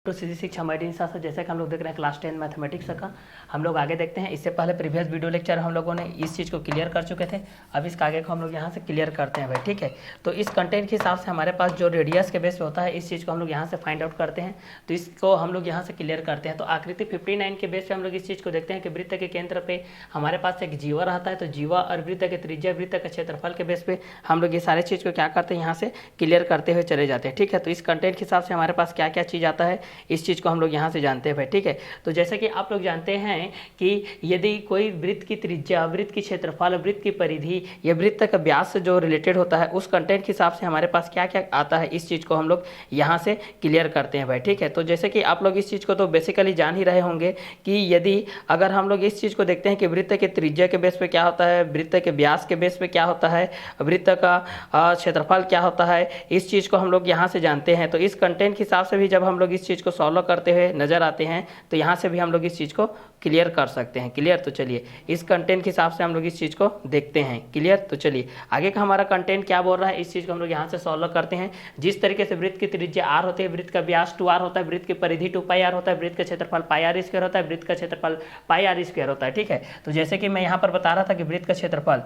तो सीधी शिक्षा हमारे साथ जैसे कि हम लोग देख रहे हैं क्लास 10 मैथमेटिक्स का हम लोग आगे देखते हैं। इससे पहले प्रीवियस वीडियो लेक्चर हम लोगों ने इस चीज़ को क्लियर कर चुके थे। अब इसका आगे को हम लोग यहाँ से क्लियर करते हैं भाई, ठीक है। तो इस कंटेंट के हिसाब से हमारे पास जो रेडियस के बेस पे होता है इस चीज़ को हम लोग यहाँ से फाइंड आउट करते हैं। तो इसको हम लोग यहाँ से क्लियर करते हैं। तो आकृति 59 के बेस पे हम लोग इस चीज़ को देखते हैं कि वृत्त के केंद्र पे हमारे पास एक जीवा रहता है। तो जीवा और वृत्त के त्रिज्या, वृत्त के क्षेत्रफल के बेस पे हम लोग ये सारे चीज़ को क्या करते हैं, यहाँ से क्लियर करते हुए चले जाते हैं, ठीक है। तो इस कंटेंट के हिसाब से हमारे पास क्या क्या चीज़ आता है इस चीज़ को हम लोग यहाँ से जानते हैं भाई, ठीक है। तो जैसे कि आप लोग जानते हैं कि यदि कोई वृत्त की त्रिज्या, वृत्त की क्षेत्रफल, वृत्त की परिधि या वृत्त का व्यास से जो रिलेटेड होता है उस कंटेंट के हिसाब से हमारे पास क्या क्या आता है इस चीज़ को हम लोग यहाँ से क्लियर करते हैं भाई, ठीक है। तो जैसे कि आप लोग इस चीज़ को तो बेसिकली जान ही रहे होंगे कि यदि अगर हम लोग इस चीज़ को देखते हैं कि वृत्त के त्रिज्या के बेस पे क्या होता है, वृत्त के व्यास के बेस पे क्या होता है, वृत्त का क्षेत्रफल क्या होता है, इस चीज़ को हम लोग यहाँ से जानते हैं। तो इस कंटेंट के हिसाब से भी जब हम लोग इस चीज़ को सॉल्व करते हुए नजर आते हैं तो यहाँ से भी हम लोग इस चीज़ को क्लियर कर सकते हैं। क्लियर, तो चलिए इस कंटेंट के हिसाब से हम लोग इस चीज़ को देखते हैं। क्लियर, तो चलिए आगे का हमारा कंटेंट क्या बोल रहा है इस चीज़ को हम लोग यहाँ से सॉल्व करते हैं। जिस तरीके से वृत्त की त्रिज्या r होती है, वृत्त का व्यास 2r होता है, वृत्त की परिधि 2πr होता है, वृत्त का क्षेत्रफल πr स्क्वायर होता है, वृत्त का क्षेत्रफल πr स्क्वायर होता है, ठीक है। तो जैसे कि मैं यहाँ पर बता रहा था कि वृत्त का क्षेत्रफल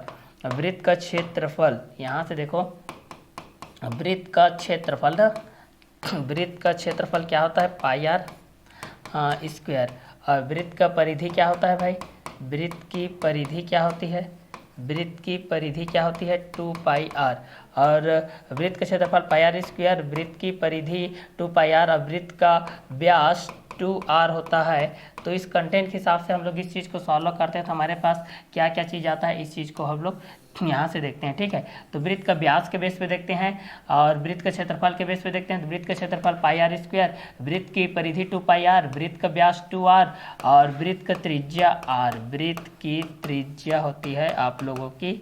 यहाँ से देखो, वृत्त का क्षेत्रफल क्या होता है πr स्क्वायर, और वृत्त का परिधि क्या होता है भाई, वृत्त की परिधि क्या होती है 2πr, और वृत्त का क्षेत्रफल πr स्क्वायर, वृत्त की परिधि 2πr और वृत्त का व्यास 2r होता है। तो इस कंटेंट के हिसाब से हम लोग इस चीज़ को सॉल्व करते हैं तो हमारे पास क्या क्या चीज़ आता है इस चीज़ को हम लोग यहाँ से देखते हैं, ठीक है। तो वृत्त का व्यास के बेस पे देखते हैं और वृत्त का क्षेत्रफल के बेस पे देखते हैं। तो वृत्त का क्षेत्रफल πr स्क्वायर, वृत्त की परिधि 2πr, वृत्त का व्यास 2r और वृत्त का त्रिज्या r, वृत्त की त्रिज्या होती है आप लोगों की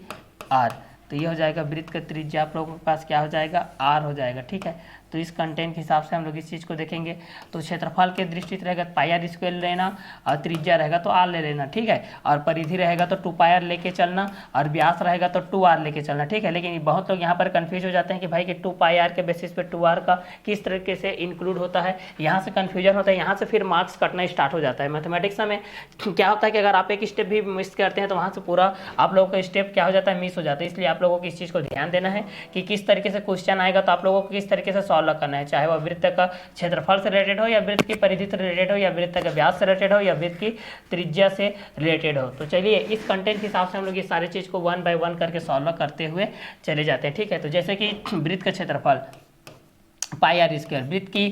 r। तो ये हो जाएगा वृत्त का त्रिज्या आप लोगों के पास क्या हो जाएगा, r हो जाएगा, ठीक है। तो इस कंटेंट के हिसाब से हम लोग इस चीज़ को देखेंगे। तो क्षेत्रफल के दृष्टि से रहेगा πr स्क्वायर लेना और त्रिज्या रहेगा तो r ले लेना, ठीक है। और परिधि रहेगा तो 2πr लेके चलना और व्यास रहेगा तो 2r लेके चलना, ठीक है। लेकिन बहुत लोग यहाँ पर कंफ्यूज हो जाते हैं कि भाई कि 2πr के बेसिस पे 2r का किस तरीके से इंक्लूड होता है, यहाँ से कन्फ्यूजन होता है, यहाँ से फिर मार्क्स कटना स्टार्ट हो जाता है। मैथमेटिक्स में क्या होता है कि अगर आप एक स्टेप भी मिस करते हैं तो वहाँ से पूरा आप लोगों का स्टेप क्या हो जाता है, मिस हो जाता है। इसलिए आप लोगों को इस चीज़ को ध्यान देना है कि किस तरीके से क्वेश्चन आएगा तो आप लोगों को किस तरीके से सॉल्व करना है, चाहे वह वृत्त का क्षेत्रफल से रिलेटेड हो या वृत्त की परिधि से रिलेटेड हो या वृत्त का व्यास से रिलेटेड हो या वृत्त की त्रिज्या से रिलेटेड हो। तो चलिए इस कंटेंट के हिसाब से हम लोग ये सारी चीज़ को 1 बाय 1 करके सॉल्व करते हुए चले जाते हैं, ठीक है। तो जैसे कि वृत्त का क्षेत्रफल πr स्क्वायर, वृत्त की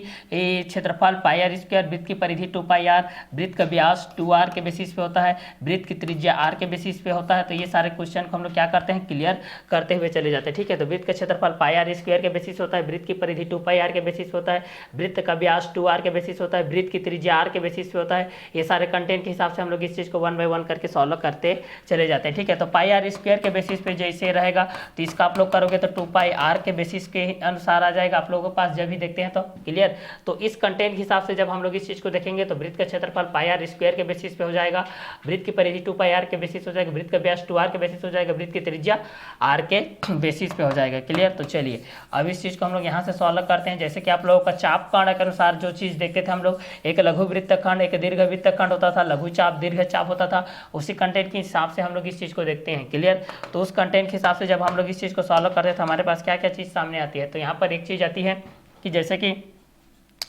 क्षेत्रफल πr स्क्वायर, वृत्त की परिधि 2πr, वृत्त का व्यास 2r के बेसिस पे होता है, वृत्त की त्रिज्या r के बेसिस पे होता है। तो ये सारे क्वेश्चन को हम लोग क्या करते हैं, क्लियर करते हुए चले जाते हैं, ठीक है। तो वृत्त का क्षेत्रफल πr स्क्वायर के बेसिस होता है, वृत्त की परिधि 2πr के बेसिस होता है, वृत्त का व्यास 2r के बेसिस होता है, वृत्त की त्रिज्या r के बेसिस पे होता है। ये सारे कंटेंट के हिसाब से हम लोग इस चीज़ को 1 बाय 1 करके सॉल्व करते चले जाते हैं, ठीक है। तो πr स्क्वायर के बेसिस पे जैसे रहेगा तो इसका आप लोग करोगे तो 2πr के बेसिस के अनुसार आ जाएगा आप लोगों के पास जब भी देखते हैं तो क्लियर। तो इस कंटेंट के हिसाब से जब हम लोग इस चीज को देखेंगे तो वृत्त का क्षेत्रफल πr स्क्वायर के बेसिस पे हो जाएगा, वृत्त की परिधि 2πr के बेसिस हो जाएगा, वृत्त का व्यास 2r के बेसिस हो जाएगा, वृत्त की त्रिज्या r के बेसिस पे हो जाएगा, क्लियर। तो चलिए अब इस चीज को हम लोग यहाँ से सॉल्व करते हैं। जैसे कि आप लोगों का चाप खंड के अनुसार जो चीज देखते थे हम लोग, एक लघु वृत्त खंड, एक दीर्घ वृत्त खंड होता था, लघु चाप, दीर्घ चाप होता था, उसी कंटेंट के हिसाब से हम लोग इस चीज को देखते हैं, क्लियर। तो उस कंटेंट के हिसाब से जब हम लोग इस चीज को सॉल्व करते हैं तो हमारे पास क्या क्या चीज सामने आती है। तो यहाँ पर एक चीज आती है कि जैसे कि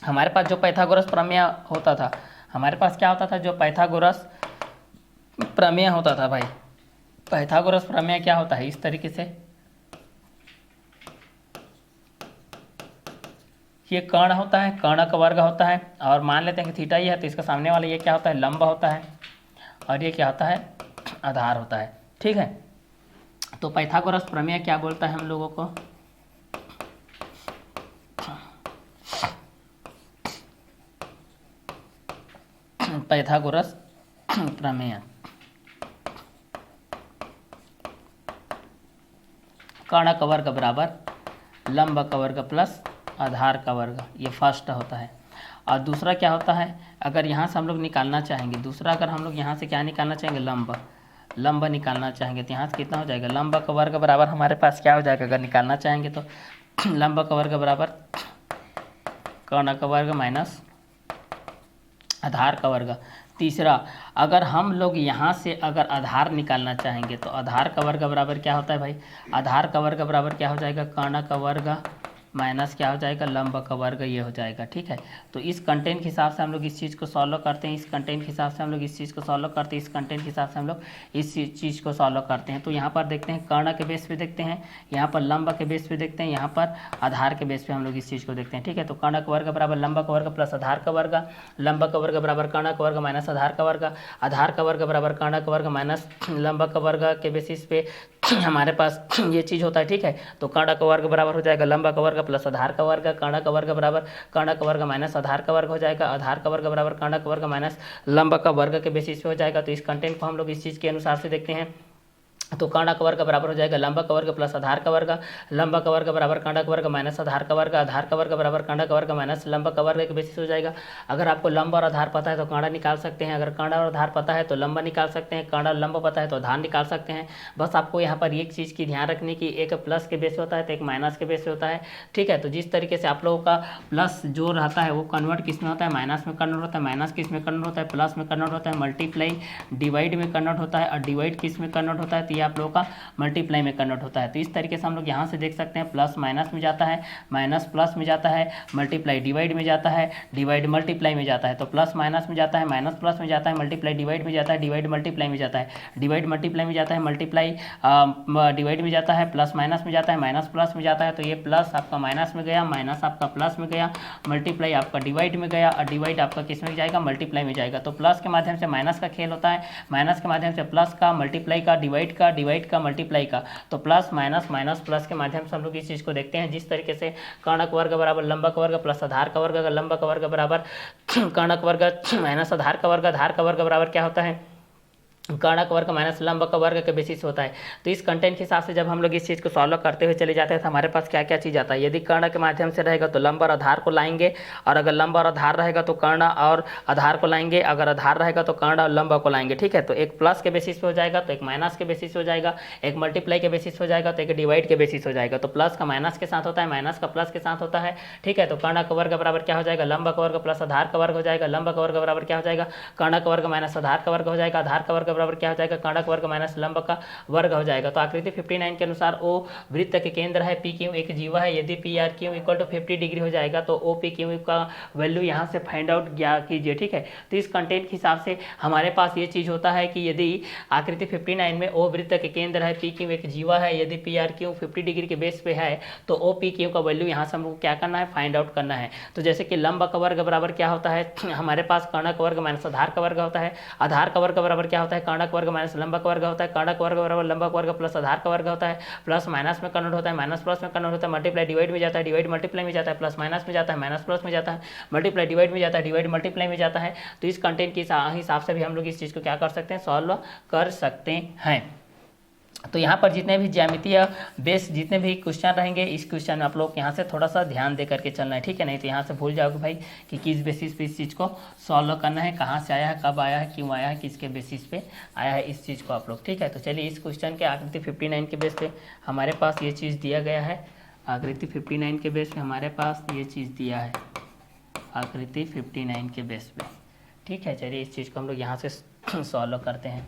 हमारे पास जो पाइथागोरस प्रमेय होता था, हमारे पास क्या होता था, जो पाइथागोरस प्रमेय होता था भाई, पाइथागोरस प्रमेय क्या होता है इस तरीके से, ये कर्ण होता है, कर्ण का वर्ग होता है, और मान लेते हैं कि थीटा ये है तो इसका सामने वाला ये क्या होता है, लंब होता है, और ये क्या होता है, आधार होता है, ठीक है। तो पाइथागोरस प्रमेय क्या बोलता है हम लोगों को, पाइथागोरस प्रमेय, कर्ण का वर्ग बराबर लंब का वर्ग प्लस आधार का वर्ग, ये फर्स्ट होता है। और दूसरा क्या होता है, अगर यहाँ से हम लोग निकालना चाहेंगे, दूसरा अगर हम लोग यहाँ से क्या निकालना चाहेंगे, लंब निकालना चाहेंगे तो यहाँ से कितना हो जाएगा, लंब का वर्ग बराबर हमारे पास क्या हो जाएगा, अगर निकालना चाहेंगे तो लंब का वर्ग बराबर कर्ण का वर्ग माइनस आधार का वर्ग। तीसरा, अगर हम लोग यहाँ से अगर आधार निकालना चाहेंगे तो आधार का वर्ग बराबर क्या होता है भाई, आधार का वर्ग बराबर क्या हो जाएगा, कर्ण का वर्ग माइनस क्या हो जाएगा, लंब का वर्ग, ये हो जाएगा। ठीक है, तो इस कंटेंट के हिसाब से हम लोग इस चीज़ को सॉल्व करते हैं, इस कंटेंट के हिसाब से हम लोग इस चीज़ को सॉल्व करते हैं, इस कंटेंट के हिसाब से हम लोग इस चीज़ को सॉल्व करते हैं। तो यहाँ पर देखते हैं कर्ण के बेस पे देखते हैं, यहाँ पर लंब के बेस पे देखते हैं, यहाँ पर आधार के बेस पे हम लोग इस चीज़ को देखते हैं। ठीक है, तो कर्ण का वर्ग बराबर लंब का वर्ग प्लस आधार का वर्ग, लंब का वर्ग बराबर कर्ण का वर्ग माइनस आधार का वर्ग, आधार का वर्ग बराबर कर्ण का वर्ग माइनस लंब का वर्ग के बेसिस पे हमारे पास ये चीज़ होता है। ठीक है, तो कर्ण का वर्ग बराबर हो जाएगा लंब का वर्ग प्लस आधार का वर्ग, कर्ण का वर्ग बराबर कर्ण का वर्ग माइनस आधार का वर्ग हो जाएगा, आधार का वर्ग बराबर कर्ण का वर्ग माइनस लंब का वर्ग के बेसिस पे हो जाएगा। तो इस कंटेंट को हम लोग इस चीज़ के अनुसार से देखते हैं। तो कर्ण का वर्ग बराबर हो जाएगा लंब का वर्ग प्लस आधार का वर्ग, लंब का वर्ग बराबर कर्ण का वर्ग माइनस आधार का वर्ग, आधार का वर्ग बराबर कर्ण का वर्ग माइनस लंब का वर्ग के बेसिस हो जाएगा। अगर आपको लंब और आधार पता है तो कर्ण निकाल सकते हैं, अगर कर्ण और आधार पता है तो लंब निकाल सकते हैं, कर्ण और लंब पता है तो आधार निकाल सकते हैं। बस आपको यहाँ पर एक चीज़ की ध्यान रखने की, एक प्लस के बेस होता है तो एक माइनस के बेस होता है। ठीक है, तो जिस तरीके से आप लोगों का प्लस जो रहता है वो कन्वर्ट किस में होता है, माइनस में कन्वर्ट होता है, माइनस किस में कन्वर्ट होता है, प्लस में कन्वर्ट होता है, मल्टीप्लाई डिवाइड में कन्वर्ट होता है, और डिवाइड किस में कन्वर्ट होता है, तो ये आप लोगों का मल्टीप्लाई में कन्वर्ट होता है। तो इस तरीके से हम लोग यहाँ से देख सकते हैं, प्लस माइनस में जाता है, माइनस प्लस में जाता है, मल्टीप्लाई डिवाइड में जाता है, डिवाइड मल्टीप्लाई में जाता है। तो प्लस माइनस में जाता है, माइनस प्लस में जाता है, मल्टीप्लाई डिवाइड में जाता है, डिवाइड मल्टीप्लाई में जाता है, डिवाइड मल्टीप्लाई में जाता है, मल्टीप्लाई डिवाइड में जाता है, प्लस माइनस में जाता है, माइनस प्लस में जाता है। तो ये प्लस आपका माइनस में गया, माइनस आपका प्लस में गया, मल्टीप्लाई आपका डिवाइड में गया, और डिवाइड आपका किस में जाएगा, मल्टीप्लाई में जाएगा। तो प्लस के माध्यम से माइनस का खेल होता है, माइनस के माध्यम से प्लस का, मल्टीप्लाई का, डिवाइड का, डिवाइड का, मल्टीप्लाई का। तो प्लस माइनस माइनस प्लस के माध्यम से हम लोग इस चीज़ को देखते हैं। जिस तरीके से कर्ण का वर्ग बराबर लंब का वर्ग प्लस आधार का वर्ग, अगर लंब का वर्ग बराबर कर्ण का वर्ग माइनस आधार का वर्ग, आधार का वर्ग बराबर क्या होता है, कर्ण का वर्ग माइनस लंब का वर्ग के बेसिस होता है। तो इस कंटेंट के हिसाब से जब हम लोग इस चीज़ को सॉल्व करते हुए चले जाते हैं तो हमारे पास क्या क्या चीज़ आता है। यदि कर्ण के माध्यम से रहेगा तो लंब और आधार को लाएंगे, और अगर लंब और आधार रहेगा तो कर्ण और आधार को लाएंगे, अगर आधार रहेगा तो कर्ण और लंब को लाएंगे। ठीक है, तो एक प्लस के बेसिस पे हो जाएगा, तो एक माइनस के बेसिस हो जाएगा, एक मल्टीप्लाई के बेसिस हो जाएगा, तो एक डिवाइड के बेसिस हो जाएगा। तो प्लस का माइनस के साथ होता है, माइनस का प्लस के साथ होता है। ठीक है, तो कर्ण का वर्ग बराबर क्या हो जाएगा, लंब का वर्ग प्लस आधार का वर्ग हो जाएगा, लंब का वर्ग बराबर क्या हो जाएगा, कर्ण का वर्ग माइनस आधार का वर्ग हो जाएगा, आधार का वर्ग बराबर क्या हो जाएगा, कर्ण का वर्ग माइनस लंब का वर्ग हो जाएगा। तो आकृति 59 के अनुसार ओ वृत्त के केंद्र है, पी क्यू एक जीवा है, यदि P R Q equal to 50 degree हो जाएगा तो ओ पी क्यू का वैल्यू यहाँ से फाइंड आउट कीजिए। ठीक है, तो इस कंटेंट के हिसाब से हमारे पास ये चीज़ होता है कि यदि आकृति 59 में ओ वृत्त के केंद्र है, पी क्यू एक जीवा है, यदि पी आर क्यू 50 डिग्री के बेस पे है तो ओ पी क्यू का वैल्यू यहाँ से हमको क्या करना है, फाइंड आउट करना है। तो जैसे कि लंब का वर्ग बराबर क्या होता है, हमारे पास कर्ण का वर्ग माइनस आधार का वर्ग होता है, आधार का वर्ग बराबर क्या होता है, कर्ण का वर्ग माइनस लंब का वर्ग होता है, कर्ण का वर्ग बराबर लंब का वर्ग प्लस आधार का वर्ग होता है, प्लस माइनस में कन्वर्ट होता है, माइनस प्लस में कन्वर्ट होता है, मल्टीप्लाई डिवाइड में जाता है, डिवाइड मल्टीप्लाई में जाता है, प्लस माइनस में जाता है, माइनस प्लस में जाता है, मल्टीप्लाई डिवाइड में जाता है, डिवाइड मल्टीप्लाई में जाता है। तो इस कंटेंट के हिसाब से भी हम लोग इस चीज़ को क्या कर सकते हैं, सॉल्व कर सकते हैं। तो यहाँ पर जितने भी ज्यामितीय बेस जितने भी क्वेश्चन रहेंगे, इस क्वेश्चन में आप लोग यहाँ से थोड़ा सा ध्यान दे करके चलना है। ठीक है, नहीं तो यहाँ से भूल जाओगे भाई कि किस बेसिस पे इस चीज़ को सॉल्व करना है, कहाँ से आया है, कब आया है, क्यों आया है, किसके बेसिस पे आया है, इस चीज़ को आप लोग। ठीक है, तो चलिए इस क्वेश्चन के आकृति 59 के बेस पे हमारे पास ये चीज़ दिया गया है, आकृति 59 के बेस पे हमारे पास ये चीज़ दिया है, आकृति 59 के बेस पे। ठीक है, चलिए इस चीज़ को हम लोग यहाँ से सॉल्व करते हैं।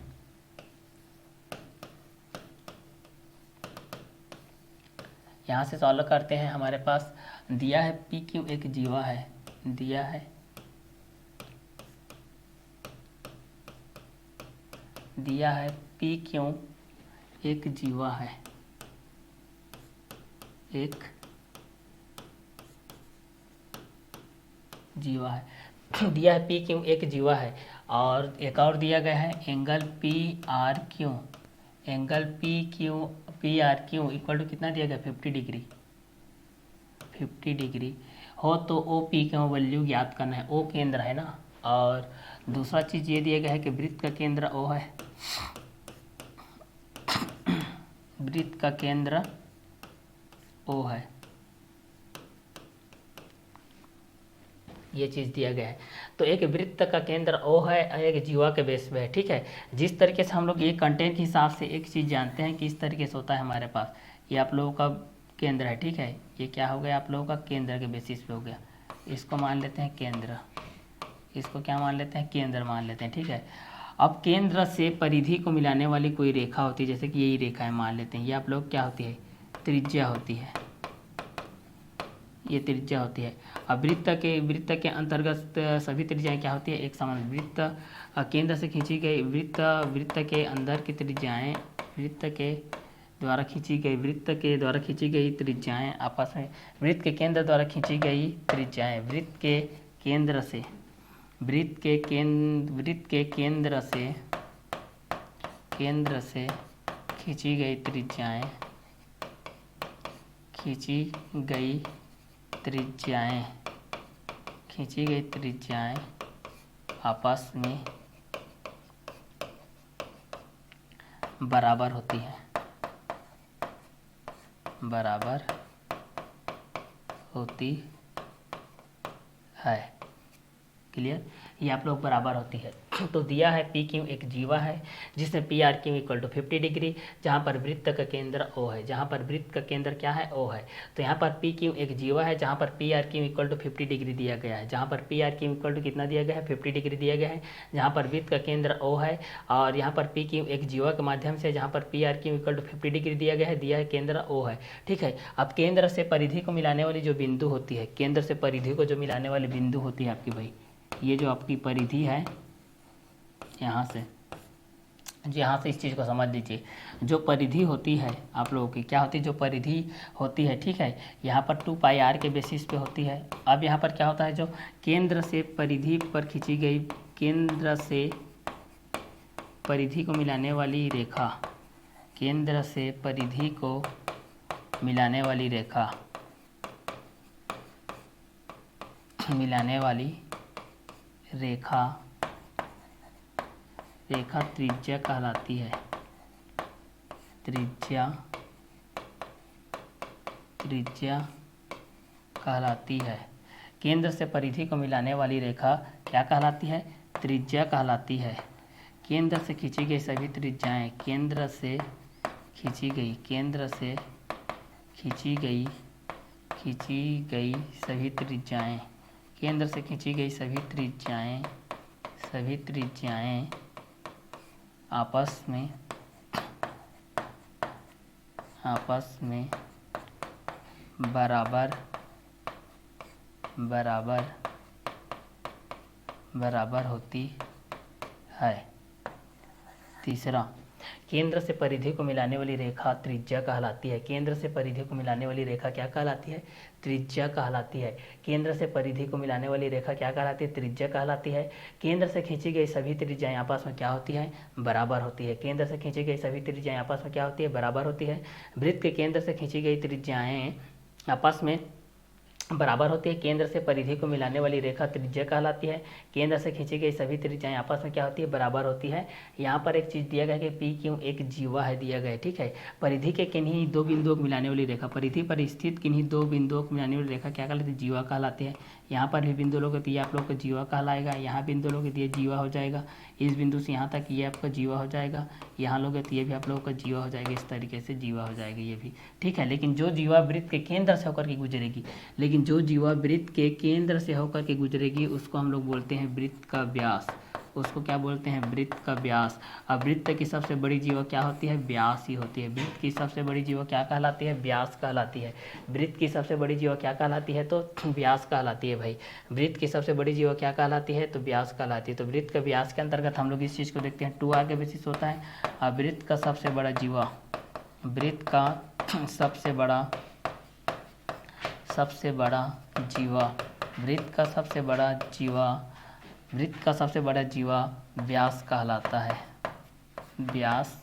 यहाँ से सॉल्व करते हैं, हमारे पास दिया है पी क्यू एक जीवा है, दिया है पी क्यू एक जीवा है, एक जीवा है, दिया है पी क्यू एक जीवा है, और एक और दिया गया है angle P R Q, angle P R Q equal to कितना दिया गया, 50 डिग्री, 50 डिग्री हो तो ओ पी क्यू वैल्यू ज्ञात करना है, ओ केंद्र है ना। और दूसरा चीज़ ये दिया गया है कि वृत्त का केंद्र ओ है, वृत्त का केंद्र ओ है, ये चीज़ दिया गया है। तो एक वृत्त का केंद्र ओ है, एक जीवा के बेस पे है। ठीक है, जिस तरीके से हम लोग ये कंटेंट के हिसाब से एक चीज़ जानते हैं कि इस तरीके से होता है हमारे पास, ये आप लोगों का केंद्र है। ठीक है, ये क्या हो गया, आप लोगों का केंद्र के बेसिस पे हो गया, इसको मान लेते हैं केंद्र, इसको क्या मान लेते हैं, केंद्र मान लेते हैं, ठीक है। अब केंद्र से परिधि को मिलाने वाली कोई रेखा होती है, जैसे कि यही रेखा है मान लेते हैं, ये आप लोग क्या होती है, त्रिज्या होती है, ये त्रिज्या होती है। अब वृत्त के अंतर्गत सभी त्रिज्याएं क्या होती है, एक समान। वृत्त केंद्र से खींची गई वृत्त के अंदर की त्रिज्याएं वृत्त के द्वारा खींची गई त्रिज्याएं आपस में, वृत्त के केंद्र द्वारा खींची गई त्रिज्याएं वृत्त के केंद्र से खींची गई त्रिज्याएं आपस में बराबर होती है, क्लियर, ये आप लोग बराबर होती है। तो दिया है पी क्यू एक जीवा है जिसमें P R Q equal to 50 degree, जहाँ पर वृत्त का केंद्र ओ है, क्या है, ओ है। तो यहाँ पर पी क्यू एक जीवा है जहाँ पर P R Q equal to 50 degree दिया गया है, जहाँ पर P R Q equal to कितना दिया गया है, 50 डिग्री दिया गया है, जहाँ पर वृत्त का केंद्र ओ है। और यहाँ पर पी क्यू एक जीवा के माध्यम से जहाँ पर P R Q equal to 50 degree दिया है केंद्र ओ है, ठीक है। अब केंद्र से परिधि को मिलाने वाली जो बिंदु होती है, केंद्र से परिधि को जो मिलाने वाली बिंदु होती है आपकी भाई, ये जो आपकी परिधि है, यहाँ से इस चीज़ को समझ लीजिए। जो परिधि होती है आप लोगों की क्या होती है, जो परिधि होती है, ठीक है, यहाँ पर 2 पाई आर के बेसिस पे होती है। अब यहाँ पर क्या होता है, जो केंद्र से परिधि पर खींची गई, केंद्र से परिधि को मिलाने वाली रेखा, रेखा त्रिज्या कहलाती है, केंद्र से परिधि को मिलाने वाली रेखा क्या कहलाती है, त्रिज्या कहलाती है। केंद्र से खींची गई सभी त्रिज्याएं, केंद्र से खींची गई सभी त्रिज्याएं आपस में बराबर होती है। तीसरा, केंद्र से परिधि को मिलाने वाली रेखा त्रिज्या कहलाती है। केंद्र से परिधि को मिलाने वाली रेखा क्या कहलाती है, त्रिज्या कहलाती है। केंद्र से परिधि को मिलाने वाली रेखा क्या कहलाती है, त्रिज्या कहलाती है। केंद्र से खींची गई सभी त्रिज्याएं आपस में क्या होती है, बराबर होती है। केंद्र से खींची गई सभी त्रिज्याएं आपस में क्या होती है, बराबर होती है। वृत्त के केंद्र से खींची गई त्रिज्याएं आपस में बराबर होती है। केंद्र से परिधि को मिलाने वाली रेखा त्रिज्या कहलाती है। केंद्र से खींची गई सभी त्रिज्याएं आपस में क्या होती है, बराबर होती है। यहाँ पर एक चीज़ दिया गया है कि पी क्यू एक जीवा है दिया गया है, ठीक है। परिधि के किन्हीं दो बिंदुओं को मिलाने वाली रेखा, परिधि पर स्थित किन्हीं दो बिंदुओं को मिलाने वाली रेखा क्या कहलाती है, जीवा कहलाती है। यहाँ पर भी बिंदु लोग दिए आप लोग को जीवा कहलाएगा, यहाँ बिंदु लोग दिए जीवा हो जाएगा। इस बिंदु से यहाँ तक ये आपका जीवा हो जाएगा, यहाँ लोग तो ये भी आप लोगों का जीवा हो जाएगा। इस तरीके से जीवा हो जाएगा ये भी, ठीक है। लेकिन जो जीवा वृत्त के केंद्र से होकर के गुजरेगी, उसको हम लोग बोलते हैं वृत्त का व्यास। उसको क्या बोलते हैं, वृत्त का व्यास। अब वृत्त की सबसे बड़ी जीवा क्या होती है, व्यास ही होती है। वृत्त की सबसे बड़ी जीवा क्या कहलाती है, व्यास कहलाती है। वृत्त की सबसे बड़ी जीवा क्या कहलाती है, तो व्यास कहलाती है भाई। वृत्त की सबसे बड़ी जीवा क्या कहलाती है, तो व्यास कहलाती है। तो वृत्त का व्यास के अंतर्गत हम लोग इस चीज़ को देखते हैं, 2r के बेसिस होता है। अब वृत्त का सबसे बड़ा जीवा, वृत्त का सबसे बड़ा जीवा व्यास कहलाता है। व्यास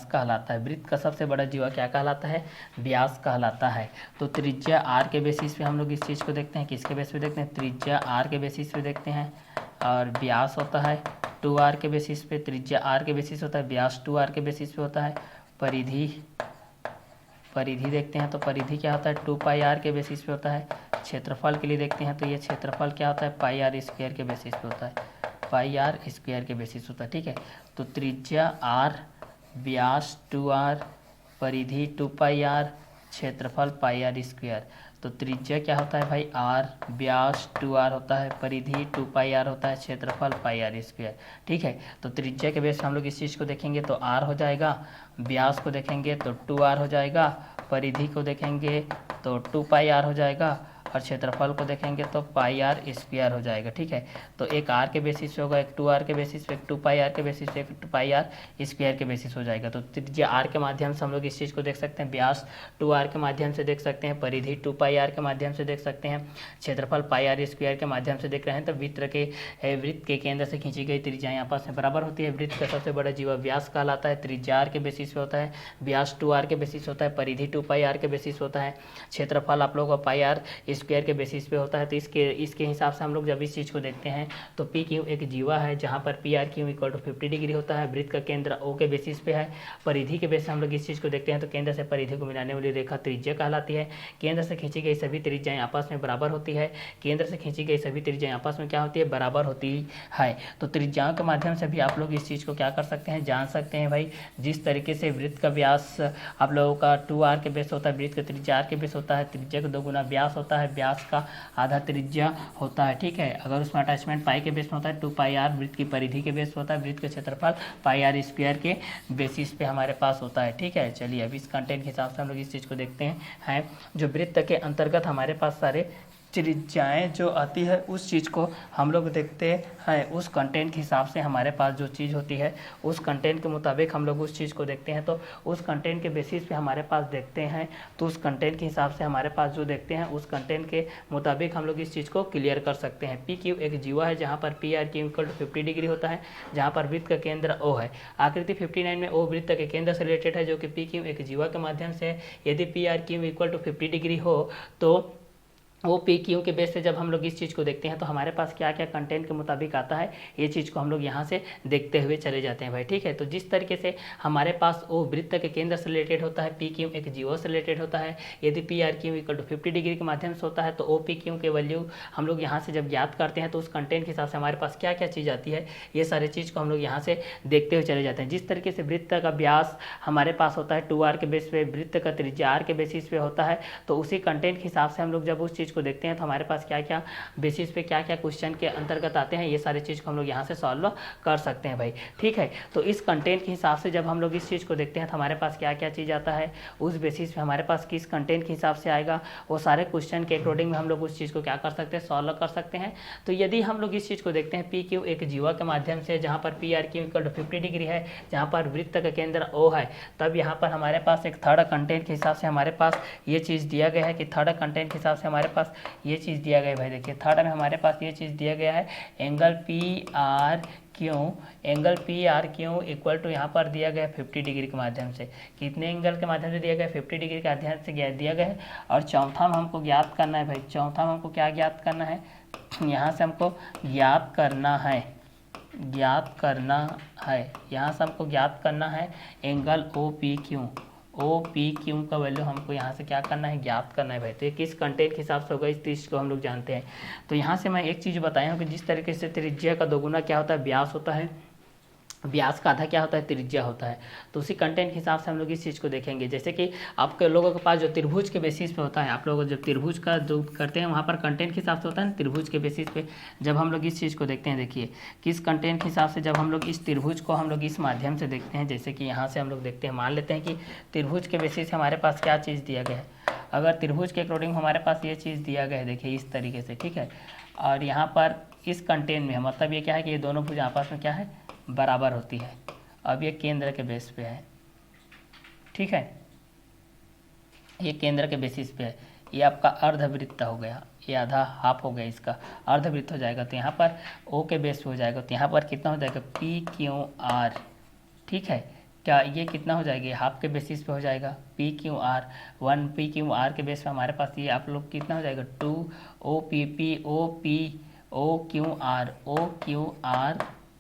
कहलाता है। वृत्त का सबसे बड़ा जीवा क्या कहलाता है, व्यास कहलाता है। तो त्रिज्या r के बेसिस पे हम लोग इस चीज़ को देखते हैं, किसके बेसिस पे देखते हैं, त्रिज्या r के बेसिस पे देखते हैं। और व्यास होता है 2r के बेसिस पे, त्रिज्या r के बेसिस होता है, व्यास 2r के बेसिस पे होता है। परिधि देखते हैं तो परिधि क्या होता है, 2 पाई r के बेसिस पे होता है। क्षेत्रफल के लिए देखते हैं तो ये क्षेत्रफल क्या होता है, पाई r स्क्वायर के बेसिस पे होता है, पाई r स्क्वायर के बेसिस होता है, ठीक है। तो त्रिज्या r, व्यास 2r, परिधि 2 पाई r, क्षेत्रफल पाई r स्क्वायर। तो त्रिज्या क्या होता है भाई r, व्यास 2r होता है, परिधि 2πr होता है, क्षेत्रफल πr²। ठीक है, तो त्रिज्या के बेस हम लोग इस चीज़ को देखेंगे तो r हो जाएगा, व्यास को देखेंगे तो 2r हो जाएगा, परिधि को देखेंगे तो 2πr हो जाएगा और क्षेत्रफल को देखेंगे तो πr² हो जाएगा। ठीक है, तो एक r के बेसिस पे होगा, एक 2r के बेसिस पे, एक 2πr के बेसिस पे, एक 2πr² के बेसिस हो जाएगा। तो त्रिज्या r के माध्यम से हम लोग इस चीज़ को देख सकते हैं, व्यास 2r के माध्यम से देख सकते हैं, परिधि 2πr के माध्यम से देख सकते हैं, क्षेत्रफल πr² के माध्यम से देख रहे हैं। तो वृत्त के केंद्र से खींची गई त्रिज्याएं आपस में बराबर होती है। वृत्त का सबसे बड़ा जीवा व्यास कहलाता है, त्रिज्या r के बेसिस पे होता है, व्यास 2r के बेसिस होता है, परिधि 2πr के बेसिस होता है, क्षेत्रफल आप लोगों का πr² के बेसिस पे होता है। तो इसके हिसाब से हम लोग जब इस चीज़ को देखते हैं तो पी क्यू एक जीवा है जहाँ पर PRQ इक्वल टू 50 डिग्री होता है। वृत्त का केंद्र O के बेसिस पे है। परिधि के बेस से हम लोग इस चीज़ को देखते हैं तो केंद्र से परिधि को मिलाने वाली रेखा त्रिज्या कहलाती है। केंद्र से खींची गई सभी त्रिज्याएं आपस में बराबर होती है। केंद्र से खींची गई सभी त्रिज्याएं आपस में क्या होती है, बराबर होती है। तो त्रिज्याओं के माध्यम से भी आप लोग इस चीज़ को क्या कर सकते हैं, जान सकते हैं भाई। जिस तरीके से वृत्त का व्यास आप लोगों का 2r के बेस होता है, वृत्त का त्रिज्या r के बेस होता है, त्रिज्या का 2 गुना व्यास होता है, व्यास का आधा त्रिज्या होता है। ठीक है, अगर उसमें अटैचमेंट पाई के बेस में होता है 2πr, वृत्त की परिधि के बेस होता है, वृत्त का क्षेत्रफल πr² के बेसिस पे हमारे पास होता है। ठीक है, चलिए अभी इस कंटेंट के हिसाब से हम लोग इस चीज़ को देखते हैं जो वृत्त के अंतर्गत हमारे पास सारे त्रिज्याएं जो आती है उस चीज़ को हम लोग देखते हैं। उस कंटेंट के हिसाब से हमारे पास जो चीज़ होती है उस कंटेंट के मुताबिक हम लोग उस चीज़ को देखते हैं। तो उस कंटेंट के बेसिस पे हमारे पास देखते हैं, तो उस कंटेंट के हिसाब से हमारे पास जो देखते हैं उस कंटेंट के मुताबिक हम लोग इस चीज़ को क्लियर कर सकते हैं। PQ एक जीवा है जहाँ पर PRQ इक्वल टू 50 डिग्री होता है, जहाँ पर वृत्त का केंद्र O है। आकृति 59 में O वृत्त के केंद्र से रिलेटेड है जो कि PQ एक जीवा के माध्यम से। यदि PRQ इक्वल टू 50 डिग्री हो तो वो PQ के बेस से जब हम लोग इस चीज़ को देखते हैं तो हमारे पास क्या क्या कंटेंट के मुताबिक आता है ये चीज़ को हम लोग यहाँ से देखते हुए चले जाते हैं भाई। ठीक है, तो जिस तरीके से हमारे पास वो वृत्त के केंद्र से रिलेटेड होता है, PQ एक जीवा से रिलेटेड होता है। यदि PRQ इक्वल टू 50 डिग्री के माध्यम से होता है तो OPQ के वैल्यू हम लोग यहाँ से जब ज्ञात करते हैं तो उस कंटेंट के हिसाब से हमारे पास क्या क्या चीज़ आती है ये सारी चीज़ को हम लोग यहाँ से देखते हुए चले जाते हैं। जिस तरीके से वृत्त का व्यास हमारे पास होता है 2r के बेस पे, वृत्त का त्रिज्या r के बेसिस पे होता है, तो उसी कंटेंट के हिसाब से हम लोग जब उस चीज़ को देखते हैं तो हमारे पास क्या क्या बेसिस पे क्या क्या क्वेश्चन के अंतर्गत आते हैं ये सारी चीज़ को हम लोग यहाँ से सॉल्व कर सकते हैं भाई। ठीक है, तो इस कंटेंट के हिसाब से जब हम लोग इस चीज़ को देखते हैं तो हमारे पास क्या क्या चीज़ आता है, उस बेसिस पे हमारे पास किस कंटेंट के हिसाब से आएगा वो सारे क्वेश्चन के अकॉर्डिंग में हम लोग उस चीज़ को क्या कर सकते हैं, सॉल्व कर सकते हैं। तो यदि हम लोग इस चीज़ को देखते हैं PQ एक जीवा के माध्यम से जहाँ पर PRQ इक्वल टू 50 डिग्री है, जहाँ पर वृत्त का केंद्र O है, तब यहाँ पर हमारे पास एक थर्ड कंटेंट के हिसाब से हमारे पास ये चीज़ दिया गया है कि थर्ड कंटेंट के हिसाब से हमारे पास ये चीज़ दिया गया है भाई। देखिए थर्ड में हमारे पास ये चीज़ दिया गया है, एंगल PRQ इक्वल टू यहाँ पर दिया गया है 50 डिग्री के माध्यम से। कितने एंगल के माध्यम से दिया गया है, 50 डिग्री के माध्यम से दिया गया है। और चौथा में हमको ज्ञात करना है भाई, चौथा में हमको क्या ज्ञात करना है, यहाँ से हमको ज्ञात करना है यहाँ से हमको ज्ञात करना है एंगल OPQ का वैल्यू हमको यहाँ से क्या करना है, ज्ञात करना है भाई। तो ये किस कंटेंट के हिसाब से होगा इस चीज़ को हम लोग जानते हैं। तो यहाँ से मैं एक चीज़ बताया हूँ कि जिस तरीके से त्रिज्या का 2 गुना क्या होता है, व्यास होता है, व्यास का आधा क्या होता है, त्रिज्या होता है। तो उसी कंटेंट के हिसाब से हम लोग इस चीज़ को देखेंगे। जैसे कि आपके लोगों के पास जो त्रिभुज के बेसिस पे होता है, आप लोग जब त्रिभुज का जो करते हैं वहाँ पर कंटेंट के हिसाब से होता है ना, त्रिभुज के बेसिस पे जब हम लोग इस चीज़ को देखते हैं, देखिए किस कंटेंट के हिसाब से जब हम लोग इस त्रिभुज को हम लोग इस माध्यम से देखते हैं। जैसे कि यहाँ से हम लोग देखते हैं, मान लेते हैं कि त्रिभुज के बेसिस हमारे पास क्या चीज़ दिया गया है। अगर त्रिभुज के अकॉर्डिंग हमारे पास ये चीज़ दिया गया है, देखिए इस तरीके से, ठीक है। और यहाँ पर इस कंटेंट में मतलब ये क्या है कि ये दोनों भुज आपस में क्या है, बराबर होती है। अब ये केंद्र के बेस पे है, ठीक है, ये केंद्र के बेसिस पे है। ये आपका अर्धवृत्त हो गया, ये आधा हाफ हो गया, इसका अर्धवृत्त हो जाएगा। तो यहाँ पर O के बेस पे हो जाएगा, तो यहाँ पर कितना हो जाएगा, PQR, ठीक है। क्या ये कितना हो जाएगी, हाफ के बेसिस पे हो जाएगा, PQR 1, PQR के बेस पे हमारे पास ये आप लोग कितना हो जाएगा, 2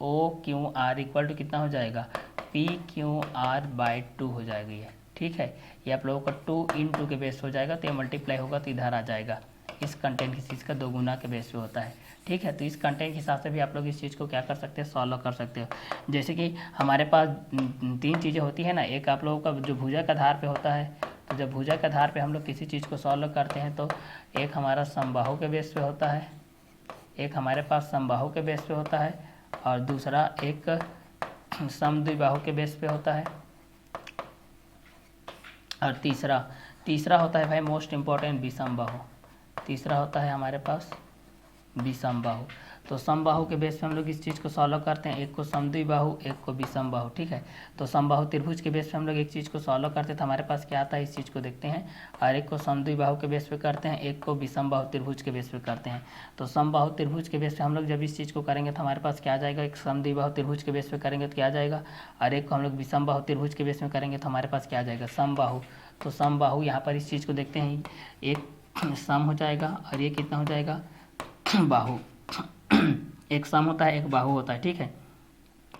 OQR इक्वल टू कितना हो जाएगा, PQR/2 हो जाएगी ये, ठीक है। ये आप लोगों का 2 × 2 के बेस हो जाएगा, तो ये मल्टीप्लाई होगा तो इधर आ जाएगा। इस कंटेंट की चीज़ का 2 गुना के बेस पे होता है, ठीक है। तो इस कंटेंट के हिसाब से भी आप लोग इस चीज़ को क्या कर सकते हैं, सॉल्व कर सकते हो। जैसे कि हमारे पास 3 चीज़ें होती है ना, एक आप लोगों का जो भुजा का आधार पे होता है, तो जब भुजा के आधार पे हम लोग किसी चीज़ को सॉल्व करते हैं तो एक हमारा समबाहु के बेस पे होता है, एक हमारे पास समबाहु के बेस पे होता है, और दूसरा एक समद्विबाहु के बेस पे होता है, और तीसरा होता है भाई मोस्ट इम्पॉर्टेंट विषमबाहु। तीसरा होता है हमारे पास विषमबाहु। तो समबाहु के बेस पे हम लोग इस चीज़ को सॉल्व करते हैं, एक को समद्विबाहु, एक को विषमबाहु, ठीक है। तो समबाहु त्रिभुज के बेस पे हम लोग एक चीज़ को सॉल्व करते हैं तो हमारे पास क्या आता है, इस चीज़ को देखते हैं, और एक को समद्विबाहु के बेस पे करते हैं, एक को विषमबाहु त्रिभुज के बेस पे करते हैं। तो समबाहु त्रिभुज के बेस पे हम लोग जब इस चीज़ को करेंगे तो हमारे पास क्या आ जाएगा, एक समद्विबाहु त्रिभुज के बेस पे करेंगे तो क्या आ जाएगा, और एक को हम लोग विषमबाहु त्रिभुज के बेस में करेंगे तो हमारे पास क्या आ जाएगा, समबाहु। तो समबाहु यहाँ पर इस चीज़ को देखते हैं, एक सम हो जाएगा और ये कितना हो जाएगा, बाहु। एक सम होता है, एक बाहु होता है, ठीक है।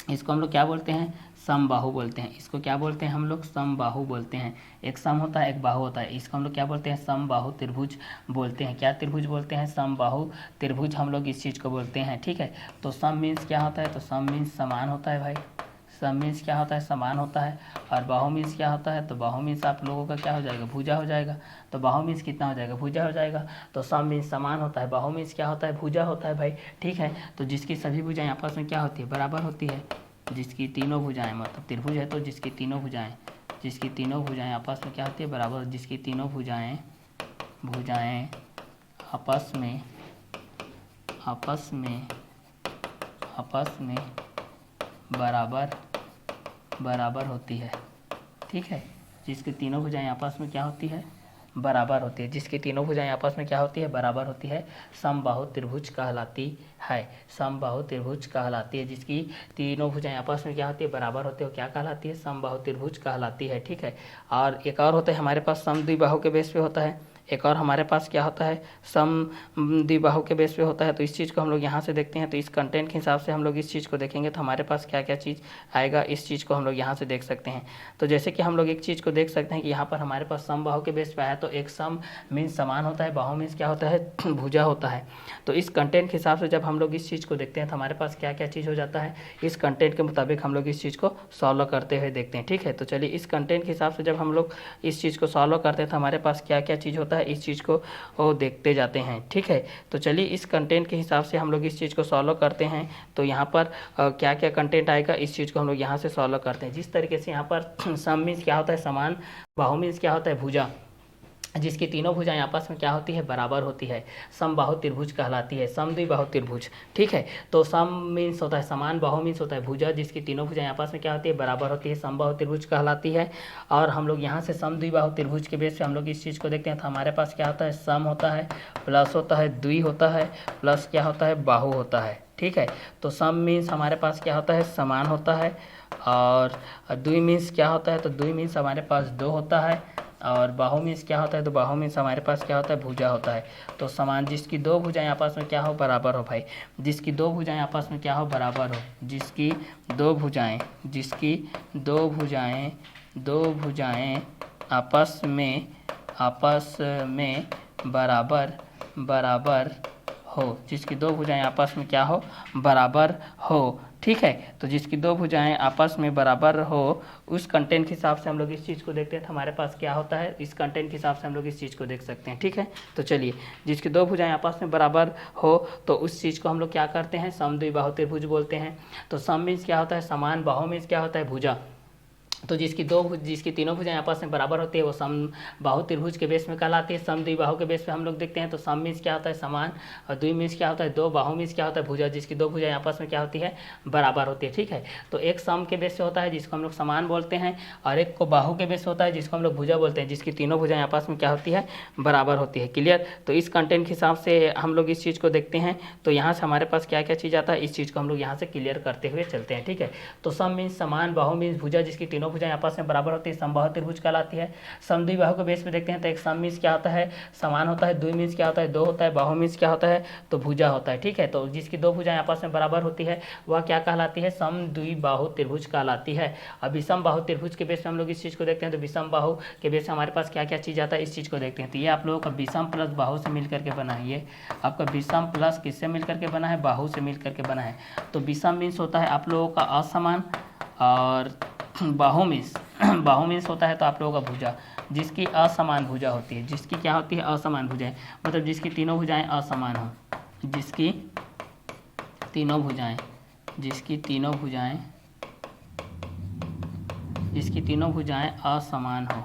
इसको हम लोग क्या बोलते हैं, समबाहु बोलते हैं। इसको क्या बोलते हैं हम लोग, समबाहु बोलते हैं। एक सम होता है, एक बाहु होता है, इसको हम लोग क्या बोलते हैं, समबाहु त्रिभुज बोलते हैं। क्या त्रिभुज बोलते हैं, समबाहु त्रिभुज हम लोग इस चीज़ को बोलते हैं, ठीक है। तो सम मीन्स क्या होता है, तो सम मीन्स समान होता है भाई, सम मीन्स क्या होता है, समान होता है। और बाहु मीन्स क्या होता है, तो बाहु मीन्स आप लोगों का क्या हो जाएगा, भुजा हो जाएगा। तो बाहु मीन्स कितना हो जाएगा, भुजा हो जाएगा। तो सम मीन्स समान होता है, बाहु मीन्स क्या होता है, भुजा होता है भाई, ठीक है। तो जिसकी सभी भुजाएं आपस में क्या होती है, बराबर होती है। जिसकी तीनों भुजाएं, मतलब त्रिभुज है तो जिसकी तीनों भुजाएं आपस में क्या होती है, बराबर। जिसकी तीनों भुजाएं आपस में बराबर होती है, ठीक है। जिसकी तीनों भुजाएं आपस में क्या होती है, बराबर होती है। जिसकी तीनों भुजाएं आपस में क्या होती है, बराबर होती है, समबाहु त्रिभुज कहलाती है। समबाहु त्रिभुज कहलाती है। जिसकी तीनों भुजाएं आपस में क्या होती है, बराबर होती है, वो क्या कहलाती है, समबाहु त्रिभुज कहलाती है, ठीक है। और एक और होता है हमारे पास, समद्विबाहु के बेस पे होता है। एक और हमारे पास क्या होता है, समद्विबाहु के बेस पे होता है। तो इस चीज़ को हम लोग यहाँ से देखते हैं, तो इस कंटेंट के हिसाब से हम लोग इस चीज़ को देखेंगे तो हमारे पास क्या क्या चीज़ आएगा, इस चीज़ को हम लोग यहाँ से देख सकते हैं। तो जैसे कि हम लोग एक चीज़ को देख सकते हैं कि यहाँ पर हमारे पास समबाहु के बेस पे आया, तो एक सम मीन्स समान होता है, बाहु मीन्स क्या होता है, भुजा होता है। तो इस कंटेंट के हिसाब से जब हम लोग इस चीज़ को देखते हैं तो हमारे पास क्या क्या चीज़ हो जाता है, इस कंटेंट के मुताबिक हम लोग इस चीज़ को सॉल्व करते हुए देखते हैं, ठीक है। तो चलिए इस कंटेंट के हिसाब से जब हम लोग इस चीज़ को सॉल्व करते हैं तो हमारे पास क्या क्या चीज़ होता है, इस चीज़ को वो देखते जाते हैं, ठीक है। तो चलिए इस कंटेंट के हिसाब से हम लोग इस चीज़ को सॉल्व करते हैं। तो यहाँ पर क्या क्या कंटेंट आएगा, इस चीज़ को हम लोग यहाँ से सॉल्व करते हैं। जिस तरीके से यहाँ पर सम मीन्स क्या होता है, समान, बाहु मीन्स क्या होता है, भुजा। जिसकी तीनों भुजाएं आपस में क्या होती है, बराबर होती है, समबाहु त्रिभुज कहलाती है, समद्विबाहु त्रिभुज, ठीक है। तो सम मीन्स होता है समान, बाहु मीन्स होता है भुजा। जिसकी तीनों भुजाएं आपस में क्या होती है, बराबर होती है, समबाहु त्रिभुज कहलाती है। और हम लोग यहाँ से समद्विबाहु त्रिभुज के बेस पे हम लोग इस चीज़ को देखते हैं तो हमारे पास क्या होता है, सम होता है, प्लस होता है, द्वि होता है, प्लस क्या होता है, बाहु होता है, ठीक है। तो सम मीन्स हमारे पास क्या होता है, समान होता है, और द्वि मीन्स क्या होता है, तो द्वि मीन्स हमारे पास दो होता है, और बाहु मीन्स क्या होता है, तो बाहु मीन्स हमारे पास क्या होता है, भुजा होता है। तो समान, जिसकी दो भुजाएं आपस में क्या हो, बराबर हो भाई। जिसकी दो भुजाएं आपस में क्या हो, बराबर हो। जिसकी दो भुजाएं आपस में बराबर हो। जिसकी दो भुजाएं आपस में क्या हो, बराबर हो, ठीक है। तो जिसकी दो भुजाएं आपस में बराबर हो, उस कंटेंट के हिसाब से हम लोग इस चीज़ को देखते हैं तो हमारे पास क्या होता है, इस कंटेंट के हिसाब से हम लोग इस चीज़ को देख सकते हैं, ठीक है। तो चलिए, जिसकी दो भुजाएं आपस में बराबर हो तो उस चीज़ को हम लोग क्या करते हैं, समद्विबाहु त्रिभुज बोलते हैं। तो सम मीन्स क्या होता है, समान, बाहु मीन्स क्या होता है, भुजा। तो जिसकी तीनों भुजाएं आपस में बराबर होती है वो समबाहु त्रिभुज के बेस में कहलाती है। समद्विबाहु के बेस पे हम लोग देखते हैं तो सम मीन्स क्या होता है, समान, और द्वि मीन्स क्या होता है, दो, बाहु मीन्स क्या होता है, भुजा। जिसकी दो भुजाएं आपस में क्या होती है, बराबर होती है, ठीक है। तो एक सम के बेस से होता है जिसको हम लोग समान बोलते हैं, और एक को बाहु के बेस होता है जिसको हम लोग भुजा बोलते हैं। जिसकी तीनों भुजाएं आपस में क्या होती है, बराबर होती है, क्लियर। तो इस कंटेंट के हिसाब से हम लोग इस चीज़ को देखते हैं तो यहाँ से हमारे पास क्या क्या चीज़ आता है, इस चीज़ को हम लोग यहाँ से क्लियर करते हुए चलते हैं, ठीक है। तो सम मीन्स समान, बाहु मीन्स भुजा। जिसकी तीनों भुजाएं आपस में बराबर होती है, समबाहु त्रिभुज कहलाती है। समद्विबाहु के बेस पे देखते हैं तो एक सम मीन्स क्या होता है, समान होता है, द्वि मीन्स क्या होता है, दो होता है, बाहु मीन्स क्या होता है, तो भुजा होता है, ठीक है। तो जिसकी दो भुजाएं आपस में बराबर होती है वह क्या कहलाती है, समद्विबाहु त्रिभुज कहलाती है। अब विषम बाहु त्रिभुज के बेस पे हम लोग इस चीज़ को देखते हैं तो विषम बाहु के बेस पे हमारे पास क्या क्या चीज़ आता है, इस चीज़ को देखते हैं। तो ये आप लोगों का विषम प्लस बाहु से मिल करके बना है। ये आपका विषम प्लस किससे मिल करके बना है, बाहु से मिल करके बना है। तो विषम मीन्स होता है आप लोगों का असमान, और बाहु मीन्स होता है तो आप लोगों का भुजा। जिसकी असमान भुजा होती है, जिसकी क्या होती है, असमान भुजाएं, मतलब जिसकी तीनों भुजाएं असमान हो, जिसकी तीनों भुजाएं, जिसकी तीनों भुजाएं, जिसकी तीनों भुजाएं असमान हो,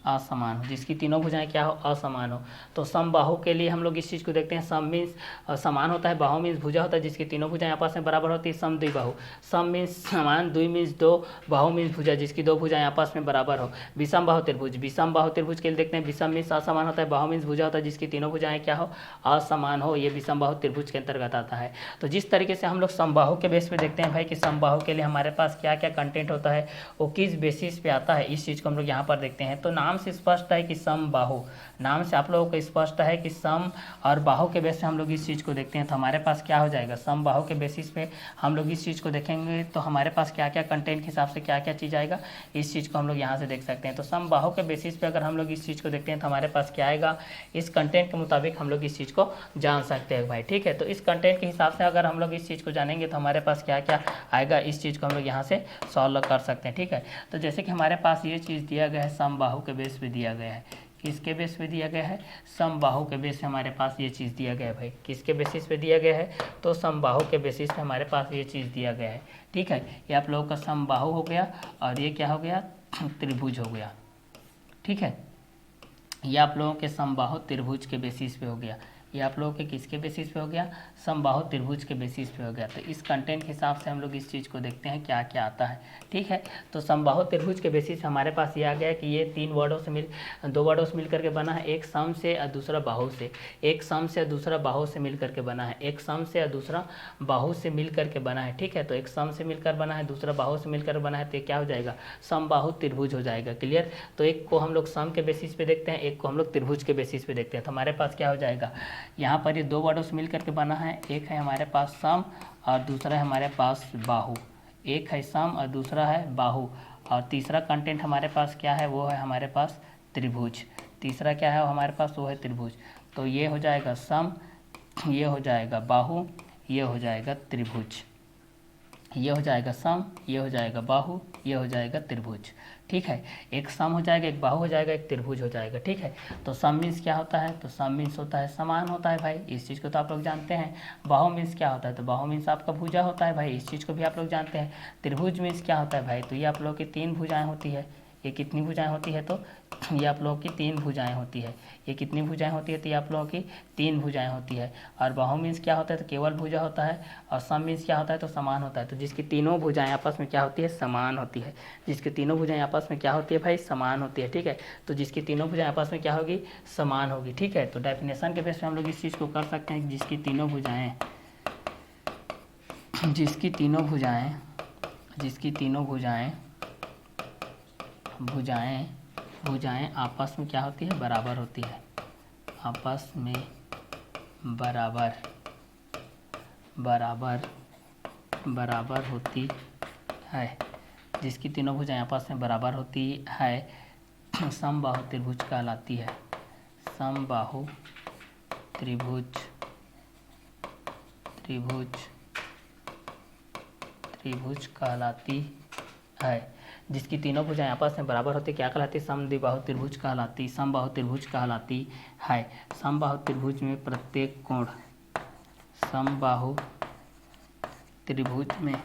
असमान हो, जिसकी तीनों भुजाएं क्या हो, असमान हो। तो समबाहु के लिए हम लोग इस चीज़ को देखते हैं, सम मीन्स समान होता है, बाहु मीन्स भुजा होता है, जिसकी तीनों भुजाएं आपस में बराबर होती है, सम द्विबाहु। सम मीन्स समान, द्वि मीन्स दो, बाहु मीन्स भुजा, जिसकी दो भुजाएं आपस में बराबर हो। विषम बाहु त्रिभुज, विषम बाहु त्रिभुज के लिए देखते हैं, विषम मीन्स असमान होता है, बाहु मीन्स भुजा होता है, जिसकी तीनों भुजाएं क्या हो, असमान हो, ये विषम बाहु त्रिभुज के अंतर्गत आता है। तो जिस तरीके से हम लोग समबाहु के बेस पे देखते हैं भाई कि समबाहु के लिए हमारे पास क्या क्या कंटेंट होता है, वो किस बेसिस पे आता है, इस चीज़ को हम लोग यहाँ पर देखते हैं। तो नाम से स्पष्ट है कि समबाहु, नाम से आप लोगों को स्पष्ट है कि सम और बाहु के बेस पे हम लोग इस चीज़ को देखते हैं। तो हमारे पास क्या हो जाएगा, सम बाहु के बेसिस पे हम लोग इस चीज़ को देखेंगे, तो हमारे पास क्या क्या कंटेंट के हिसाब से क्या क्या चीज़ आएगा, इस चीज़ को हम लोग यहाँ से देख सकते हैं। तो सम बाहु के बेसिस पे अगर हम लोग इस चीज़ को देखते हैं तो हमारे पास क्या आएगा, इस कंटेंट के मुताबिक हम लोग इस चीज़ को जान सकते हैं भाई, ठीक है। तो इस कंटेंट के हिसाब से अगर हम लोग इस चीज़ को जानेंगे तो हमारे पास क्या क्या आएगा, इस चीज़ को हम लोग यहाँ से सॉल्व कर सकते हैं, ठीक है। तो जैसे कि हमारे पास ये चीज़ दिया गया है, सम बाहु के बेस पे दिया गया है, किसके बेस पे दिया गया है, समबाहु के बेस पे हमारे पास ये चीज़ दिया गया है भाई, किसके बेसिस पे दिया गया है, तो समबाहु के बेसिस पे हमारे पास ये चीज़ दिया गया है, ठीक है। ये आप लोगों का समबाहु हो गया और ये क्या हो गया, त्रिभुज हो गया, ठीक है। ये आप लोगों के समबाहु त्रिभुज के बेसिस पे हो गया, ये आप लोगों के किसके बेसिस पे हो गया, समबाहु त्रिभुज के बेसिस पे हो गया। तो इस कंटेंट के हिसाब से हम लोग इस चीज़ को देखते हैं क्या क्या आता है, ठीक है। तो समबाहु त्रिभुज के बेसिस हमारे पास ये आ गया कि ये तीन वर्डों से दो वर्डों से मिल करके बना है, एक सम से और दूसरा बाहु से, एक सम से और दूसरा बाहु से मिल करके बना है, एक सम से और दूसरा बाहु से मिल करके बना है, ठीक है। तो एक सम से मिलकर बना है, दूसरा बाहु से मिलकर बना है, तो ये क्या हो जाएगा, समबाहु त्रिभुज हो जाएगा, क्लियर। तो एक को हम लोग सम के बेसिस पे देखते हैं, एक को हम लोग त्रिभुज के बेसिस पे देखते हैं। तो हमारे पास क्या हो जाएगा, यहाँ पर ये दो वर्डों से मिल करके बना है, एक है हमारे पास सम और दूसरा है हमारे पास बाहु, एक है सम और दूसरा है बाहु, और तीसरा कंटेंट हमारे पास क्या है, वो है हमारे पास त्रिभुज, तीसरा क्या है वो हमारे पास, वो है त्रिभुज। तो ये हो जाएगा सम, ये हो जाएगा बाहु, ये हो जाएगा त्रिभुज, ये हो जाएगा सम, ये हो जाएगा बाहु, ये हो जाएगा त्रिभुज, ठीक है। एक सम हो जाएगा, एक बाहु हो जाएगा, एक त्रिभुज हो जाएगा, ठीक है। तो सम मीन्स क्या होता है, तो सम मीन्स होता है समान होता है भाई, इस चीज़ को तो आप लोग जानते हैं। बाहु मीन्स क्या होता है, तो बाहु मीन्स आपका भुजा होता है भाई, इस चीज़ को भी आप लोग जानते हैं। त्रिभुज मीन्स क्या होता है भाई, तो ये आप लोगों की तीन भुजाएं होती है, ये कितनी भुजाएं होती है, तो ये आप लोगों की तीन भुजाएं होती है, ये कितनी भुजाएं होती है, तो ये आप लोगों की तीन भुजाएं होती है। और बाहु मीन्स क्या होता है, तो केवल भुजा होता है, और सम मीन्स क्या होता है, तो समान होता है। तो जिसकी तीनों भुजाएं आपस में क्या होती है, समान होती है, जिसकी तीनों भुजाएं आपस में क्या होती है भाई, समान होती है, ठीक है। तो जिसकी तीनों भुजाएं आपस में क्या होगी, समान होगी, ठीक है। तो डेफिनेशन के बेस पे हम लोग इस चीज़ को कर सकते हैं, जिसकी तीनों भुजाएं, जिसकी तीनों भुजाएं, जिसकी तीनों भुजाएं भुजाएं आपस में क्या होती है, बराबर होती है, आपस में बराबर होती है, जिसकी तीनों भुजाएं आपस में बराबर होती है, समबाहु त्रिभुज कहलाती है, समबाहु त्रिभुज कहलाती है। जिसकी तीनों भुजाएं आपस में बराबर होती क्या कहलाती, समद्विबाहु त्रिभुज कहलाती, समबाहु त्रिभुज कहलाती है। समबाहु त्रिभुज में प्रत्येक कोण, समबाहु त्रिभुज में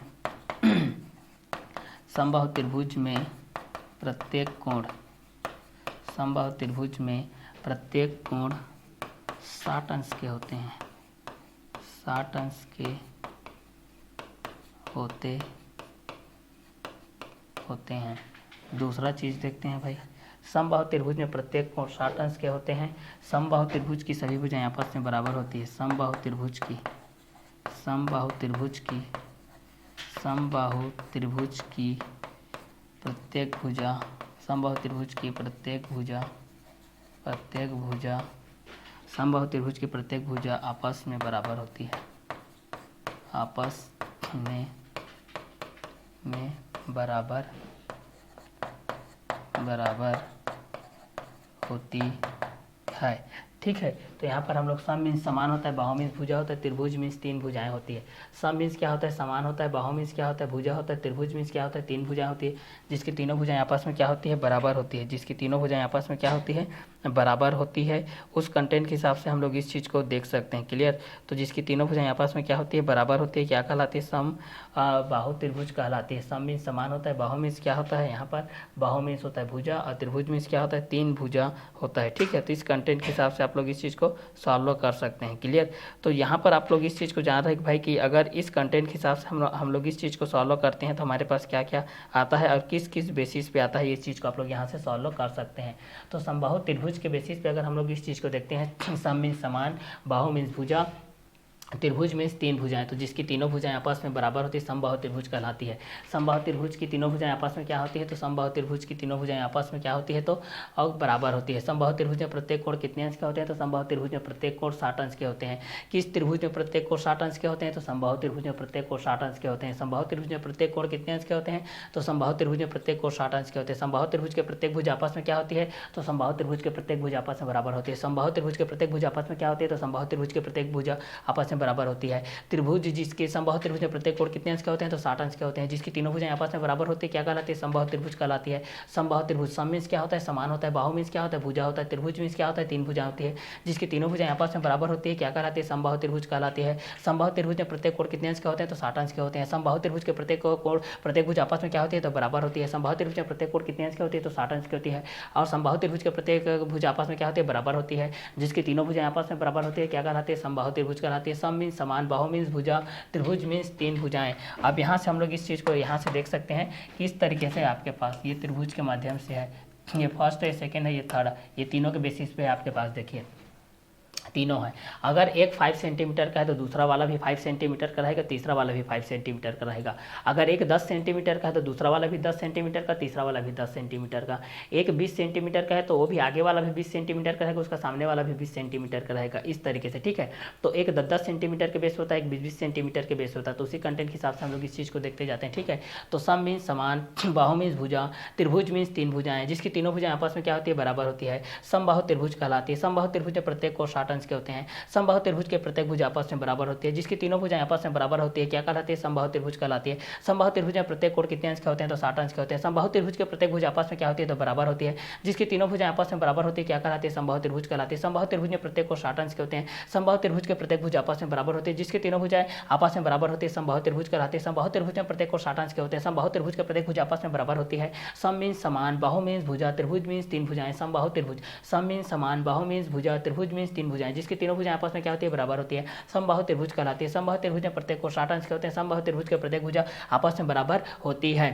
समबाहु त्रिभुज में प्रत्येक कोण, समबाहु त्रिभुज में प्रत्येक कोण 60 अंश के होते हैं, 60 अंश के होते हैं। दूसरा चीज़ देखते हैं भाई, समबाहु त्रिभुज में प्रत्येक कोण 60 अंश के होते हैं। समबाहु त्रिभुज की सभी भुजाएं आपस में बराबर होती है। समबाहु त्रिभुज की प्रत्येक भुजा, समबाहु त्रिभुज की प्रत्येक भुजा आपस में बराबर होती है, आपस में बराबर होती है। ठीक है। तो यहाँ पर हम लोग सम मीन्स समान होता है, बाहु मीन्स भुजा होता है, त्रिभुज मीन्स तीन भुजाएं होती है। सम मीन्स क्या होता है, समान होता है, बाहु मीन्स क्या होता है, भुजा होता है, त्रिभुज मीन्स क्या होता है, तीन भुजाएं होती है, जिसकी तीनों भुजाएं आपस में क्या होती है, बराबर होती है, जिसकी तीनों भुजाएं आपस में क्या होती है, बराबर होती है। उस कंटेंट के हिसाब से हम लोग इस चीज़ को देख सकते हैं। क्लियर। तो जिसकी तीनों भुजाएं आपस में क्या होती है, बराबर होती है, क्या कहलाती है, सम बाहु त्रिभुज कहलाती है। सम मीन्स समान होता है, बाहु मीन्स क्या होता है, यहाँ पर बाहु मीन्स होता है भुजा, और त्रिभुज मीन्स क्या होता है, तीन भुजा होता है। ठीक है। तो इस कंटेंट के हिसाब से आप लोग इस चीज़ को सॉल्व कर सकते हैं। क्लियर। तो यहाँ पर आप लोग इस चीज़ को जान रहे हैं कि भाई कि अगर इस कंटेंट के हिसाब से हम लोग इस चीज़ को सॉल्व करते हैं तो हमारे पास क्या क्या आता है और किस किस बेसिस पे आता है, इस चीज़ को आप लोग यहाँ से सॉल्व कर सकते हैं। तो समबाहु त्रिभुज के बेसिस पे अगर हम लोग इस चीज़ को देखते हैं, सम मीन्स समान, बाहु मीन्स भुजा, त्रिभुज मीन्स तीन भुजाएं, तो जिसकी तीनों भुजाएं आपस में बराबर होती है समबाहु त्रिभुज कहलाती है। समबाहु त्रिभुज की तीनों भुजाएं आपस में क्या होती है, तो समबाहु त्रिभुज की तीनों भुजाएं आपस में क्या होती है, तो और बराबर होती है। समबाहु त्रिभुज में प्रत्येक कोण कितने अंश के होते हैं, तो समबाहु त्रिभुज में प्रत्येक कोण 60 अंश के होते हैं। किस त्रिभुज में प्रत्येक कोण 60 अंश के होते हैं, तो समबाहु त्रिभुज में प्रत्येक कोण 60 अंश के होते हैं। समबाहु त्रिभुज में प्रत्येक कोण कितने अंश के होते हैं, तो समबाहु त्रिभुज में प्रत्येक कोण 60 अंश के होते हैं। समबाहु त्रिभुज के प्रत्येक भुज आपस में क्या होती है, तो समबाहु त्रिभुज के प्रत्येक भुज आपस में बराबर होती है। समबाहु त्रिभुज के प्रत्येक भुज आपस में क्या होती है, तो समबाहु त्रिभुज के प्रत्येक भुज आपस में बराबर होती है। त्रिभुज जिसके समबाहु त्रिभुज में प्रत्येक कोण कितने अंश के होते हैं, तो 60 अंश के होते हैं, जिसकी तीनों भुजाएं आपस में बराबर होती है, क्या कहलाती है, समबाहु त्रिभुज कहलाती है। समबाहु त्रिभुज सम मीन्स क्या होता है, समान होता है, बाहु मीन्स क्या होता है, भुजा होता है, त्रिभुज मीन्स क्या होता है, तीन भुजा होती है, जिसकी तीनों भुजाएं आपस में बराबर होती है, क्या कहलाती है, समबाहु त्रिभुज कहलाती है। समबाहु त्रिभुज में प्रत्येक कोण कितने अंश के होते हैं, तो 60 अंश के होते हैं। समबाहु त्रिभुज के प्रत्येक कोण प्रत्येक भुज आपस में क्या होती है, तो बराबर होती है। समबाहु त्रिभुज में प्रत्येक कोण कितने अंश के होती है, तो 60 अंश की होती है, और समबाहु त्रिभुज के प्रत्येक भुज आपस में क्या होती है, बराबर होती है, जिसकी तीनों भुजाएं आपस में बराबर होती है, क्या कहलाती है, समबाहु त्रिभुज कहलाती है। सम मीन्स समान, बाहु मीन्स भुजा, त्रिभुज मीन्स तीन भुजाएं। अब यहाँ से हम लोग इस चीज़ को यहाँ से देख सकते हैं कि इस तरीके से आपके पास ये त्रिभुज के माध्यम से है, ये फर्स्ट है, सेकंड है, ये थर्ड है, ये तीनों के बेसिस पे आपके पास देखिए तीनों है। अगर एक 5 सेंटीमीटर का है तो दूसरा वाला भी 5 सेंटीमीटर का रहेगा, तीसरा वाला भी 5 सेंटीमीटर का रहेगा। अगर एक 10 सेंटीमीटर का है तो दूसरा वाला भी 10 सेंटीमीटर का, तीसरा वाला भी 10 सेंटीमीटर का। एक 20 सेंटीमीटर का है तो वो भी आगे वाला भी 20 सेंटीमीटर का रहेगा, उसका सामने वाला भी 20 सेंटीमीटर का रहेगा, इस तरीके से। ठीक है। तो एक 10-10 सेंटीमीटर के बेस होता है, एक 20-20 सेंटीमीटर के बेस होता है, तो उसी कंटेंट के हिसाब से हम लोग इस चीज़ को देखते जाते हैं। ठीक है। तो सम मीन्स समान, बाहु मीन्स भुजा, त्रिभुज मीन्स तीन भुजाएं, जिसकी तीनों भुजाएं आपस में क्या होती है, बराबर होती है, समबाहु त्रिभुज कहलाती है। समबाहु त्रिभुज में प्रत्येक कोण 60 अंश के होते हैं। समबाहु त्रिभुज के प्रत्येक भुज आपस में बराबर होती है, जिसकी तीनों भुजाएं आपस में बराबर होती है, क्या कहलाती है, समबाहु त्रिभुज कहलाती है। समबाहु त्रिभुज में प्रत्येक कोण कितने अंश के होते हैं, तो 60 अंश के होते हैं। समबाहु त्रिभुज के प्रत्येक भुज आपस में क्या होती है, तो बराबर होती है, जिसकी तीनों भुजाएं आपस में बराबर होती है, क्या कहलाती है, समबाहु त्रिभुज कहलाती है। समबाहु त्रिभुज में प्रत्येक कोण 60 अंश के होते हैं। समबाहु त्रिभुज के प्रत्येक भुज आपस में बराबर होती है, जिसकी तीनों भुजाएं आपस में बराबर होती है, समबाहु त्रिभुज कहलाती है। समबाहु त्रिभुज में प्रत्येक कोण 60 अंश के होते हैं। समबाहु त्रिभुज के प्रत्येक भुज आपस में बराबर होती है। सम मीन्स समान, बाहु मीन्स भुजा, त्रिभुज मीन्स तीन भुजाएं। समबाहु त्रिभुज सम मीन्स समान, बाहु मीन्स भुजा, त्रिभुज मीन्स तीन भुजाएं, जिसकी तीनों भुजाएं आपस में क्या होती है, बराबर होती है, समबाहु त्रिभुज कहलाती है। समबाहु त्रिभुज में प्रत्येक कोण 60 अंश के होते हैं। समबाहु त्रिभुज के प्रत्येक भुजा आपस में बराबर होती है।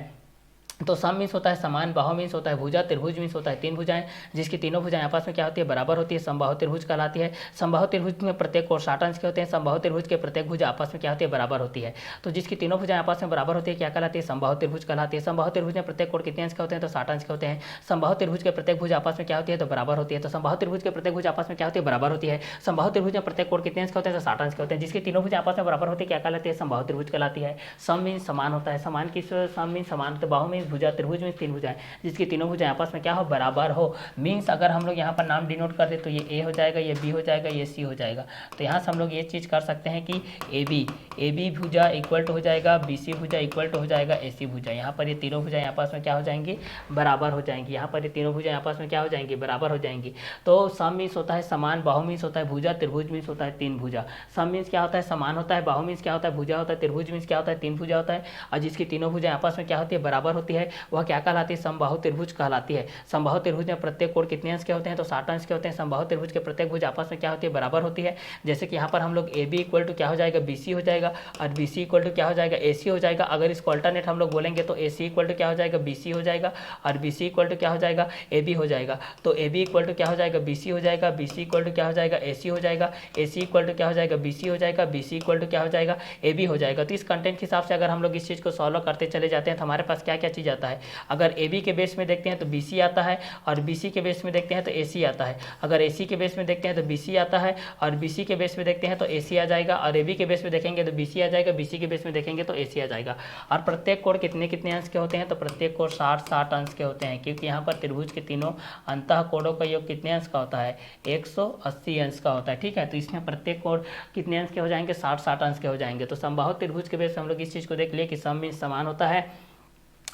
तो सम मीन्स होता है समान, बाहु मीन्स होता है भुजा, त्रिभुज मीन्स होता है तीन भुजाएं, जिसकी तीनों भुजाएं आपस में क्या होती है, बराबर होती है, समबाहु त्रिभुज कहलाती है। समबाहु त्रिभुज में प्रत्येक कोण 60 अंश के होते हैं। समबाहु त्रिभुज के प्रत्येक भुजा आपस में क्या होती है, बराबर होती है, तो जिसकी तीनों भुजाएं आपस में बराबर होती है, क्या कहलाती है, समबाहु त्रिभुज कहलाती है। समबाहु त्रिभुज में प्रत्येक कोण कितने अंश के होते हैं, तो 60 अंश के होते हैं। समबाहु त्रिभुज के प्रत्येक भुज आपस में क्या होती है, तो बराबर होती है, तो समबाहु त्रिभुज के प्रत्येक भुज आपस में क्या होती है, बराबर होती है। समबाहु त्रिभुज में प्रत्येक कोण कितने अंश के होते हैं, तो 60 अंश के होते हैं, जिसकी तीनों भुजाएं आपस में बराबर होती है, क्या कहलाती है, समबाहु त्रिभुज कहलाती है। सम मीन्स समान होता है, समान किस, सम मीन्स समान, तो बाहु मीन्स भुजा, त्रिभुज मीन्स तीन भुजाएं, जिसकी तीनों भुजाएं आपस में क्या हो, बराबर हो। मीन्स अगर हम लोग यहाँ पर नाम डिनोट कर दे तो ये ए हो जाएगा, ये बी हो जाएगा, ये सी हो जाएगा। तो यहाँ से हम लोग ये चीज़ कर सकते हैं कि ए बी भुजा इक्वल टू हो जाएगा बी सी भुजा इक्वल टू हो जाएगा ए सी भुजा। यहाँ पर ये तीनों भुजाएं आपस में क्या हो जाएंगी, बराबर हो जाएंगी। यहाँ पर ये तीनों भुजाएं आपस में क्या हो जाएंगी, बराबर हो जाएंगी। तो सम मीन्स होता है समान, बाहु मीन्स होता है भुजा, त्रिभुज मीन्स होता है तीन भुजा। सम मीन्स क्या होता है, समान होता है, बाहु मीन्स क्या होता है, भुजा होता है, त्रिभुज मीन्स क्या होता है, तीन भुजा होता है, और जिसकी तीनों भुजाएं आपस में क्या होती है, बराबर होती है, वह क्या कहलाती है, समबाहु त्रिभुज कहलाती है। समबाहु त्रिभुज में प्रत्येक कोण कितने अंश के होते हैं, तो 60 अंश के होते हैं। समबाहु त्रिभुज के प्रत्येक भुज आपस में क्या होती है, बराबर होती है। जैसे कि यहाँ पर हम लोग ए बी इक्वल टू क्या हो जाएगा, बी सी हो जाएगा, और बी सी इक्वल टू क्या हो जाएगा, ए सी हो जाएगा। अगर इसको अल्टरनेट हम लोग बोलेंगे तो ए सी इक्वल टू क्या हो जाएगा, बी सी हो जाएगा, और बी सी इक्वल टू क्या हो जाएगा, ए बी हो जाएगा। तो ए बी इक्वल टू क्या हो जाएगा, बी सी हो जाएगा, बी सी इक्वल टू क्या हो जाएगा, ए सी हो जाएगा, ए सी इक्वल टू क्या हो जाएगा, बी सी हो जाएगा, बी सी इक्वल टू क्या हो जाएगा, ए बी हो जाएगा। तो इस कंटेंट के हिसाब से अगर हम लोग इस चीज़ को सॉल्व करते चले जाते हैं तो हमारे पास क्या क्या चीज़ जाता है। अगर AB के बेस में देखते हैं तो BC आता है, और BC के बेस में देखते हैं तो AC आता है। अगर AC के बेस में देखते हैं तो BC आता है, और BC के बेस में देखते हैं तो AC आ जाएगा, और AB के बेस में देखेंगे तो BC आ जाएगा, BC के बेस में देखेंगे तो AC आ जाएगा। और प्रत्येक कोण कितने कितने अंश के होते हैं, तो प्रत्येक कोण 60 अंश के होते हैं, क्योंकि यहाँ पर त्रिभुज के तीनों अंतः कोणों का योग कितने अंश का होता है, 180 अंश का होता है। ठीक है, तो इसमें प्रत्येक कोण कितने अंश के हो जाएंगे, 60 अंश के हो जाएंगे। तो समबाहु त्रिभुज के बेस पे हम लोग इस चीज़ को देख लिए कि सम मीन्स समान होता है,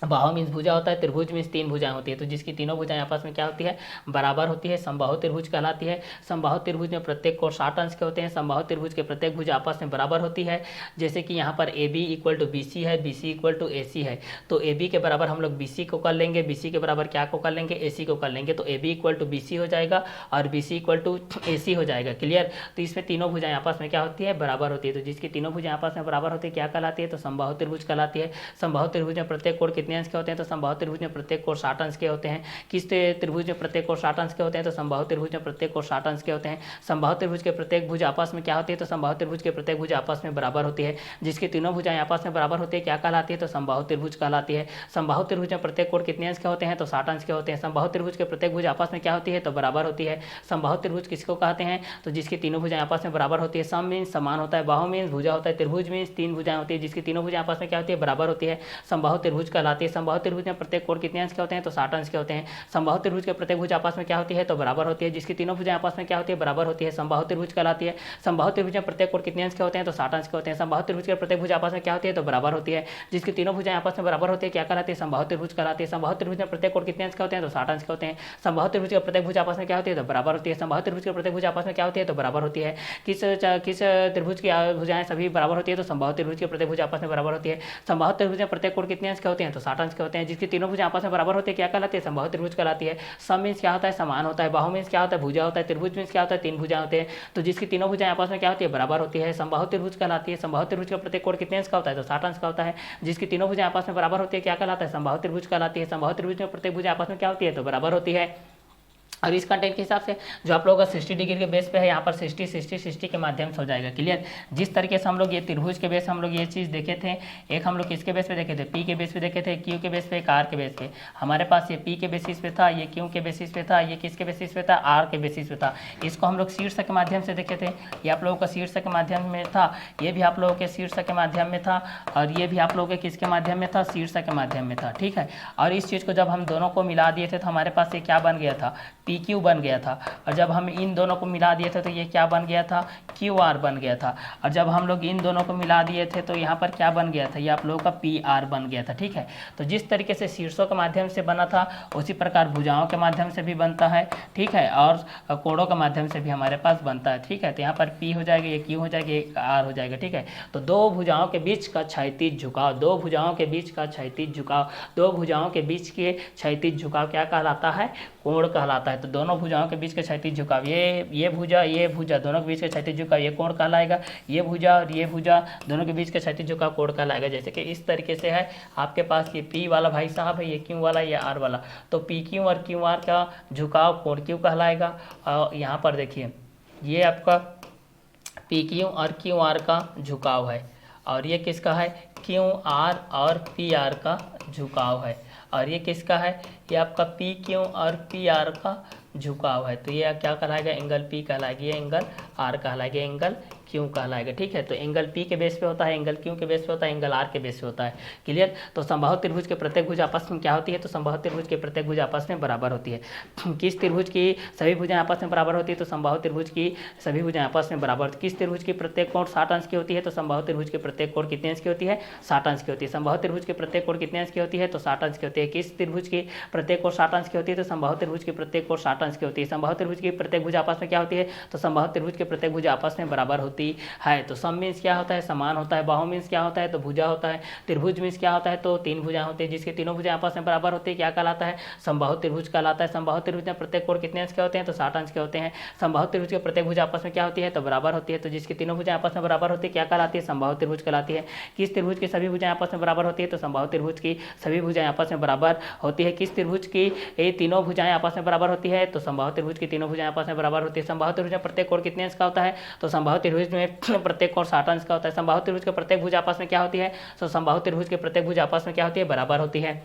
बाहु मीन्स भुजा होता है, त्रिभुज मीन्स तीन भुजाएं होती है, तो जिसकी तीनों भुजाएं आपस में क्या होती है, बराबर होती है, समबाहु त्रिभुज कहलाती है। समबाहु त्रिभुज में प्रत्येक कोण 60 अंश के होते हैं। समबाहु त्रिभुज के प्रत्येक भुजा आपस में बराबर होती है। जैसे कि यहाँ पर AB इक्वल टू BC है, BC इक्वल टू AC है, तो AB के बराबर हम लोग BC को कर लेंगे, BC के बराबर क्या को कर लेंगे, AC को कर लेंगे, तो AB इक्वल टू BC हो जाएगा और BC इक्वल टू AC हो जाएगा। क्लियर। तो इसमें तीनों भुजाएं आपस में क्या होती है, बराबर होती है, तो जिसकी तीनों भुजाएं आपस में बराबर होती है क्या कहलाती है, तो समबाहु त्रिभुज कहलाती है। समबाहु त्रिभुज में प्रत्येक कोण कितने अंश के होते हैं, तो समबाहु त्रिभुज में प्रत्येक कोण 60 अंश के होते हैं। किस त्रिभुज में प्रत्येक कोण 60 अंश के होते हैं, तो समबाहु त्रिभुज में प्रत्येक कोण 60 अंश के होते हैं। समबाहु त्रिभुज के प्रत्येक भुजा आपस में क्या होती है, तो समबाहु त्रिभुज के प्रत्येक भुजा आपस में बराबर होती है, जिसकी तीनों भुजाएं आपस में बराबर होती है क्या कहलाती है, तो समबाहु त्रिभुज कहलाती है। समबाहु त्रिभुज में प्रत्येक कोण कितने अंश के होते हैं, तो 60 अंश के होते हैं। समबाहु त्रिभुज के प्रत्येक भुजा आपस में क्या होती है, तो बराबर होती है। समबाहु त्रिभुज किसको कहते हैं, तो जिसकी तीनों भुजाएं आपस में बराबर होती है। सम मीन्स समान होता है, बाहु मीन्स भुजा होता है, त्रिभुज मीन्स तीन भुजाएं होती है, जिसकी तीनों भुजाएं आपस में क्या होती है, बराबर होती है, समबाहु त्रिभुज कहलाती है। समबाहु त्रिभुज में प्रत्येक कोण कितने अंश के होते हैं, तो 60 अंश के होते हैं। समबाहु त्रिभुज के प्रत्येक भुजा आपस में क्या होती है, तो बराबर होती है, जिसकी तीनों भुजाएं आपस में क्या होती है, बराबर होती है, समबाहु त्रिभुज कहलाती है। समबाहु त्रिभुज में प्रत्येक कोण कितने अंश के होते हैं, तो 60 अंश के होते हैं। समबाहु त्रिभुज के प्रत्येक भुजा आपस में क्या होती है, तो बराबर होती है, जिसकी तीनों भुजाएं आपस में बराबर होती है क्या कहलाती है, समबाहु त्रिभुज कहलाती है। समबाहु त्रिभुज में प्रत्येक कोण कितने अंश के होते हैं, तो 60 अंश के होते हैं। समबाहु त्रिभुज के प्रत्येक भुजा आपस में क्या होती है, तो बराबर होती है। समबाहु त्रिभुज के प्रत्येक भुजा आपस में क्या होती है, तो बराबर होती है। किस त्रिभुज की भुजाएं सभी बराबर होती है, तो समबाहु त्रिभुज के प्रत्येक भुजा आपस में बराबर होती है। समबाहु त्रिभुज में प्रत्येक कोण कितने अंश के होते हैं, तो 60 अंश के होते हैं, जिसकी तीनों भुजाएं आपस में बराबर होती है क्या कहलाती है, समबाहु त्रिभुज कहलाती है। सम मीन्स क्या होता है, समान होता है, बाहु मीन्स क्या होता है, भुजा होता है, त्रिभुज मीन्स क्या होता है, तीन भुजा होते हैं, तो जिसकी तीनों भुजाएं आपस में क्या होती है, बराबर होती है, समबाहु त्रिभुज कहलाती है। समबाहु त्रिभुज का प्रत्येक कोण कितने अंश का होता है, तो 60 अंश का होता है, जिसकी तीनों भुजाएं आपस में बराबर होती है क्या कहलाता है, समबाहु त्रिभुज कहलाती है। समबाहु त्रिभुज में प्रत्येक भुजा आपस में क्या होती है, तो बराबर होती है। और इस कंटेंट के हिसाब से जो आप लोगों का 60 डिग्री के बेस पे है, यहाँ पर 60 60 60 के माध्यम से हो जाएगा। क्लियर। जिस तरीके से हम लोग ये त्रिभुज के बेस हम लोग ये चीज़ देखे थे, एक हम लोग किसके बेस पे देखे थे, P के बेस पे देखे थे, Q के बेस पे, एक R के बेस पे। हमारे पास ये P के बेसिस पे था, ये Q के बेसिस पे था, ये किसके बेसिस पे था, R के बेसिस पे था। इसको हम लोग शीर्षक के माध्यम से देखे थे, ये आप लोगों का शीर्षक के माध्यम में था, ये भी आप लोगों के शीर्षक के माध्यम में था, और ये भी आप लोगों के किसके माध्यम में था, शीर्षक के माध्यम में था। ठीक है। और इस चीज़ को जब हम दोनों को मिला दिए थे तो हमारे पास ये क्या बन गया था, PQ बन गया था। और जब हम इन दोनों को मिला दिए थे तो ये क्या बन गया था, QR बन गया था। और जब हम लोग इन दोनों को मिला दिए थे तो यहाँ पर क्या बन गया था, ये आप लोगों का PR बन गया था। ठीक है। तो जिस तरीके से शीर्षों के माध्यम से बना था उसी प्रकार भुजाओं के माध्यम से भी बनता है। ठीक है। और कोणों के माध्यम से भी हमारे पास बनता है। ठीक है। तो यहाँ पर P हो जाएगा, ये Q हो जाएगा, ये R हो जाएगा। ठीक है। तो दो भुजाओं के बीच का क्षैतिज झुकाव, दो भुजाओं के बीच का क्षैतिज झुकाव, दो भुजाओं के बीच के क्षैतिज झुकाव क्या कहलाता है, कोण कहलाता है। तो दोनों भुजाओं के बीच का क्षैतिज झुकाव, ये भुजा दोनों के बीच का क्षैतिज झुकाव ये कोण कहलाएगा, ये भुजा और ये भुजा दोनों के बीच का क्षैतिज झुकाव कोण कहलाएगा। जैसे कि इस तरीके से है, आपके पास ये P वाला भाई साहब है, ये Q वाला, ये R वाला, तो PQ और QR का झुकाव कोण Q कहलाएगा। और यहाँ पर देखिए ये आपका PQ और QR का झुकाव है, और ये किसका है, QR और PR का झुकाव है, और ये किसका है, ये आपका PQ और PR का झुकाव है। तो ये क्या कहलाएगा, एंगल P कहलाएगी, ये एंगल R कहलाएगा, एंगल Q कहलाएगा। ठीक है। तो एंगल P के बेस पे होता है, एंगल Q के बेस पे होता है, एंगल R के बेस पे होता है। क्लियर। तो समबाहु त्रिभुज के प्रत्येक भुज आपस में क्या होती है, तो समबाहु त्रिभुज के प्रत्येक भुज आपस में बराबर होती है। किस त्रिभुज की सभी भुजाएं आपस में बराबर होती है, तो समबाहु त्रिभुज की सभी भुजाएं आपस में बराबर। किस त्रिभुज की प्रत्येक कोण 60 अंश की होती है, तो समबाहु त्रिभुज के प्रत्येक कोण कितने अंश की होती है, 60 अंश की होती है। समबाहु त्रिभुज के प्रत्येक कोण कितने अंश की होती है, तो 60 अंश की होती है। किस त्रिभुज की प्रत्येक कोण 60 अंश की होती है, तो समबाहु त्रिभुज की प्रत्येक कोण 60 अंश की होती है। समबाहु त्रिभुज की प्रत्येक भुजा आपस में क्या होती है, तो समबाहु त्रिभुज के प्रत्येक भुजा आपस में बराबर होती है। तो सम मीन्स क्या होता है, समान होता है, बाहु मीन्स क्या होता है, तो भुजा होता है, त्रिभुज मीन्स क्या होता है, तो तीन भुजा होती है, जिसके तीनों भुजा आपस में बराबर होती है क्या कहलाता है, समबाहु त्रिभुज कहलाता है। समबाहु त्रिभुज में प्रत्येक कोण कितने अंश के होते हैं, तो 60 अंश के होते हैं। समबाहु त्रिभुज के प्रत्येक भुजा आपस में क्या होती है, तो बराबर होती है, तो जिसकी तीनों भुजा आपस में बराबर होती है क्या कहलाती है, समबाहु त्रिभुज कहलाती है। किस त्रिभुज की सभी भुजाएं आपस में बराबर होती है, तो समबाहु त्रिभुज की सभी भुजाएं आपस में बराबर होती है। किस त्रिभुज की ये तीनों भुजाएं आपस में बराबर होती है, तो समबाहु त्रिभुज की तीनों भुजाएं आपस में बराबर होती है। समबाहु त्रिभुज में प्रत्येक कोण कितने अंश का होता है, तो समबाहु त्रिभुज में प्रत्येक कोण 60 अंश का होता है। समबाहु त्रिभुज के प्रत्येक भुजा आपस में क्या होती है, तो समबाहु त्रिभुज के प्रत्येक भुजा आपस में क्या होती है, बराबर होती है।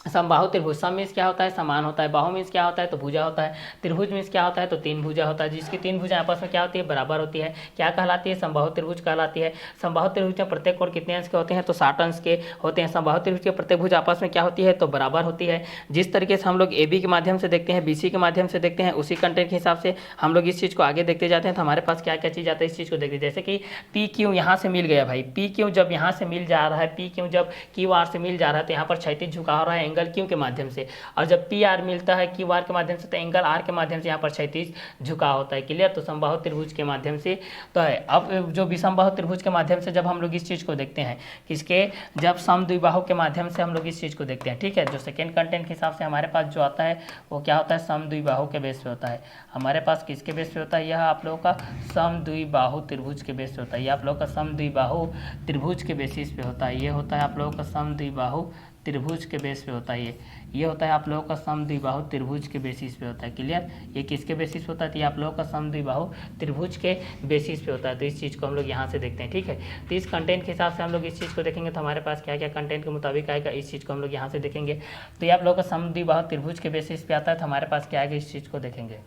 समबाहु त्रिभुज, सम मीन्स क्या होता है, समान होता है, बाहु मीन्स क्या होता है, तो भुजा होता है, त्रिभुज मीन्स क्या होता है, तो तीन भुजा होता है, जिसकी तीन भुजाएं आपस में क्या होती है, बराबर होती है, क्या कहलाती है, समबाहु त्रिभुज कहलाती है। समबाहु त्रिभुज में प्रत्येक कोण कितने अंश के होते हैं, तो 60 अंश के होते हैं। समबाहु त्रिभुज के प्रत्येक भुजा आपस में क्या होती है, तो बराबर होती है। जिस तरीके से हम लोग AB के माध्यम से देखते हैं, BC के माध्यम से देखते हैं, उसी कंटेंट के हिसाब से हम लोग इस चीज़ को आगे देखते जाते हैं। तो हमारे पास क्या क्या चीज़ आता है, इस चीज़ को देखते हैं। जैसे कि PQ यहाँ से मिल गया भाई, PQ जब यहाँ से मिल जा रहा है, PQ जब QR से मिल जा रहा है, तो यहाँ पर क्षैतिज झुकाव हो रहा है एंगल Q के माध्यम से, और जब PR मिलता है QR के माध्यम से, तो एंगल R के माध्यम से यहाँ पर क्षैतिज झुकाव होता है। क्लियर, तो समबाहु त्रिभुज के माध्यम से तो है। अब जो विषमबाहु त्रिभुज के माध्यम से जब हम लोग इस चीज़ को देखते हैं, किसके, जब समद्विबाहु के माध्यम से हम लोग इस चीज़ को देखते हैं। ठीक है, जो सेकेंड कंटेंट के हिसाब से हमारे पास जो आता है वो क्या होता है, समद्विबाहु के बेस पे होता है। हमारे पास किसके बेस पे होता है, यह आप लोगों का समद्विबाहु त्रिभुज के बेस पे होता है। यह आप लोगों का समद्विबाहु त्रिभुज के बेसिस पे होता है। ये होता है आप लोगों का समद्विबाहु त्रिभुज के बेस पे होता है। ये होता है आप लोगों का समद्विबाहु त्रिभुज के बेसिस पे होता है। क्लियर, ये किसके बेसिस पे होता है, तो ये आप लोगों का समद्विबाहु त्रिभुज के बेसिस पे होता है। तो इस चीज़ को हम लोग यहाँ से देखते हैं। ठीक है, तो इस कंटेंट के हिसाब से हम लोग इस चीज़ को देखेंगे, तो हमारे पास क्या क्या कंटेंट के मुताबिक आएगा, इस चीज़ को हम लोग यहाँ से देखेंगे। तो ये आप लोगों का समद्विबाहु त्रिभुज के बेसिस पे आता है। तो हमारे पास क्या आएगा, इस चीज़ को देखेंगे।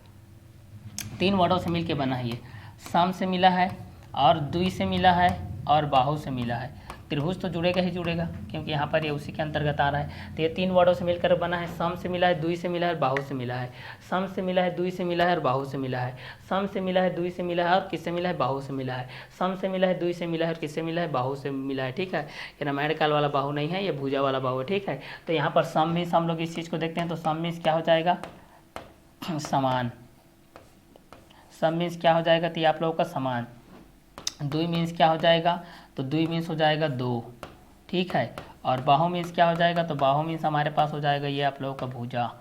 तीन वर्डों से मिल के बना है ये, सम से मिला है और द्वि से मिला है और बाहु से मिला है। त्रिभुज तो जुड़ेगा ही जुड़ेगा, क्योंकि यहाँ पर ये उसी के अंतर्गत आ रहा है। तो ये तीन वर्डों से मिलकर बना है, सम से मिला है, द्वि से मिला है और बाहु से मिला है। सम से मिला है, द्वि से मिला है और बाहु से मिला है। सम से मिला है, द्वि से मिला है और किससे मिला है, बाहु से मिला है। सम से मिला है, द्वि से मिला है और किससे मिला है, बाहु से मिला है। ठीक है, ये रामायण काल वाला बाहु नहीं है, ये भुजा वाला बाहु है। ठीक है, तो यहाँ पर सम मीन्स हम लोग इस चीज़ को देखते हैं। तो सम मीन्स क्या हो जाएगा, समान। सम मीन्स क्या हो जाएगा, तो ये आप लोगों का समान। द्वि मीन्स क्या हो जाएगा, तो द्वि मीन्स हो जाएगा दो। ठीक है, और बाहु मीन्स क्या हो जाएगा, तो बाहु मीन्स हमारे पास हो जाएगा ये आप लोगों का भुजा।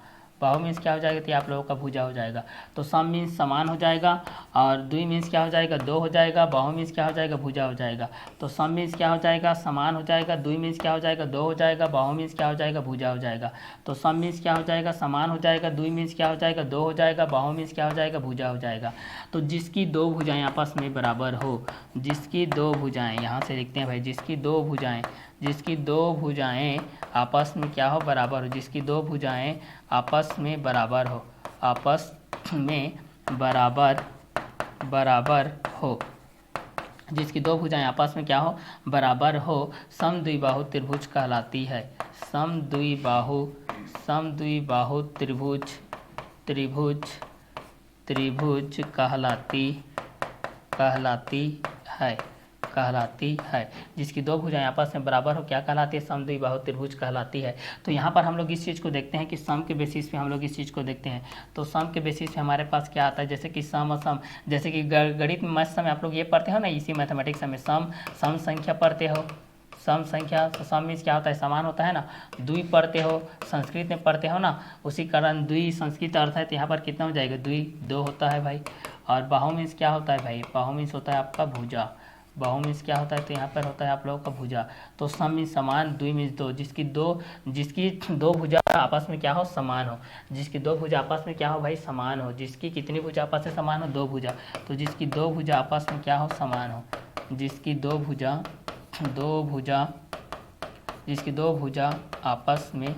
बाहु मीन्स क्या हो जाएगा, तो ये आप लोगों का भुजा हो जाएगा। तो सम मीन्स समान हो जाएगा, और द्वि मीन्स क्या हो जाएगा, दो हो जाएगा। बाहु मीन्स क्या हो जाएगा, भुजा हो जाएगा। तो सम मीन्स क्या हो जाएगा, समान हो जाएगा। द्वि मीन्स क्या हो जाएगा, दो हो जाएगा। बाहु मीन्स क्या हो जाएगा, भुजा हो जाएगा। तो सम मीन्स क्या हो जाएगा, समान हो जाएगा। द्वि मीन्स क्या हो जाएगा, दो हो जाएगा। बाहु मीन्स क्या हो जाएगा, भुजा हो जाएगा। तो जिसकी दो भुजाएं आपस में बराबर हो, जिसकी दो भुजाएं, यहाँ से लिखते हैं भाई, जिसकी दो भुजाएं, जिसकी दो भुजाएं आपस में क्या हो, बराबर हो। जिसकी दो भुजाएं आपस में बराबर हो, आपस में बराबर हो, जिसकी दो भुजाएं आपस में क्या हो, बराबर हो, समद्विबाहु त्रिभुज कहलाती है। समद्विबाहु त्रिभुज कहलाती है। जिसकी दो भुजाएं आपस में बराबर हो क्या कहलाती है, समद्विबाहु त्रिभुज कहलाती है। तो यहाँ पर हम लोग इस चीज़ को देखते हैं कि सम के बेसिस पे हम लोग इस चीज़ को देखते हैं। तो सम के बेसिस पे हमारे पास क्या आता है, जैसे कि सम और सम, जैसे कि गणित में मैथ्स में आप लोग ये पढ़ते हो ना, इसी मैथमेटिक्स में सम संख्या पढ़ते हो। सम संख्या, तो सम मीन्स क्या होता है, समान होता है ना। द्वि पढ़ते हो, संस्कृत में पढ़ते हो ना, उसी कारण द्वि संस्कृत अर्थ है, तो यहाँ पर कितना हो जाएगा, द्वि, दो होता है भाई। और बाहु मीन्स क्या होता है भाई, बाहु मीन्स होता है आपका भुजा। बाहु मीन्स क्या होता है, तो यहाँ पर होता है आप लोगों का भुजा। तो सम मीन्स समान, द्वि मीन्स दो। जिसकी दो भुजा आपस में क्या हो, समान हो। जिसकी दो भुजा आपस में क्या हो भाई, समान हो। जिसकी कितनी भुजा आपस में समान हो, दो भुजा। तो जिसकी दो भुजा आपस में क्या हो, समान हो। जिसकी दो भुजा जिसकी दो भुजा आपस में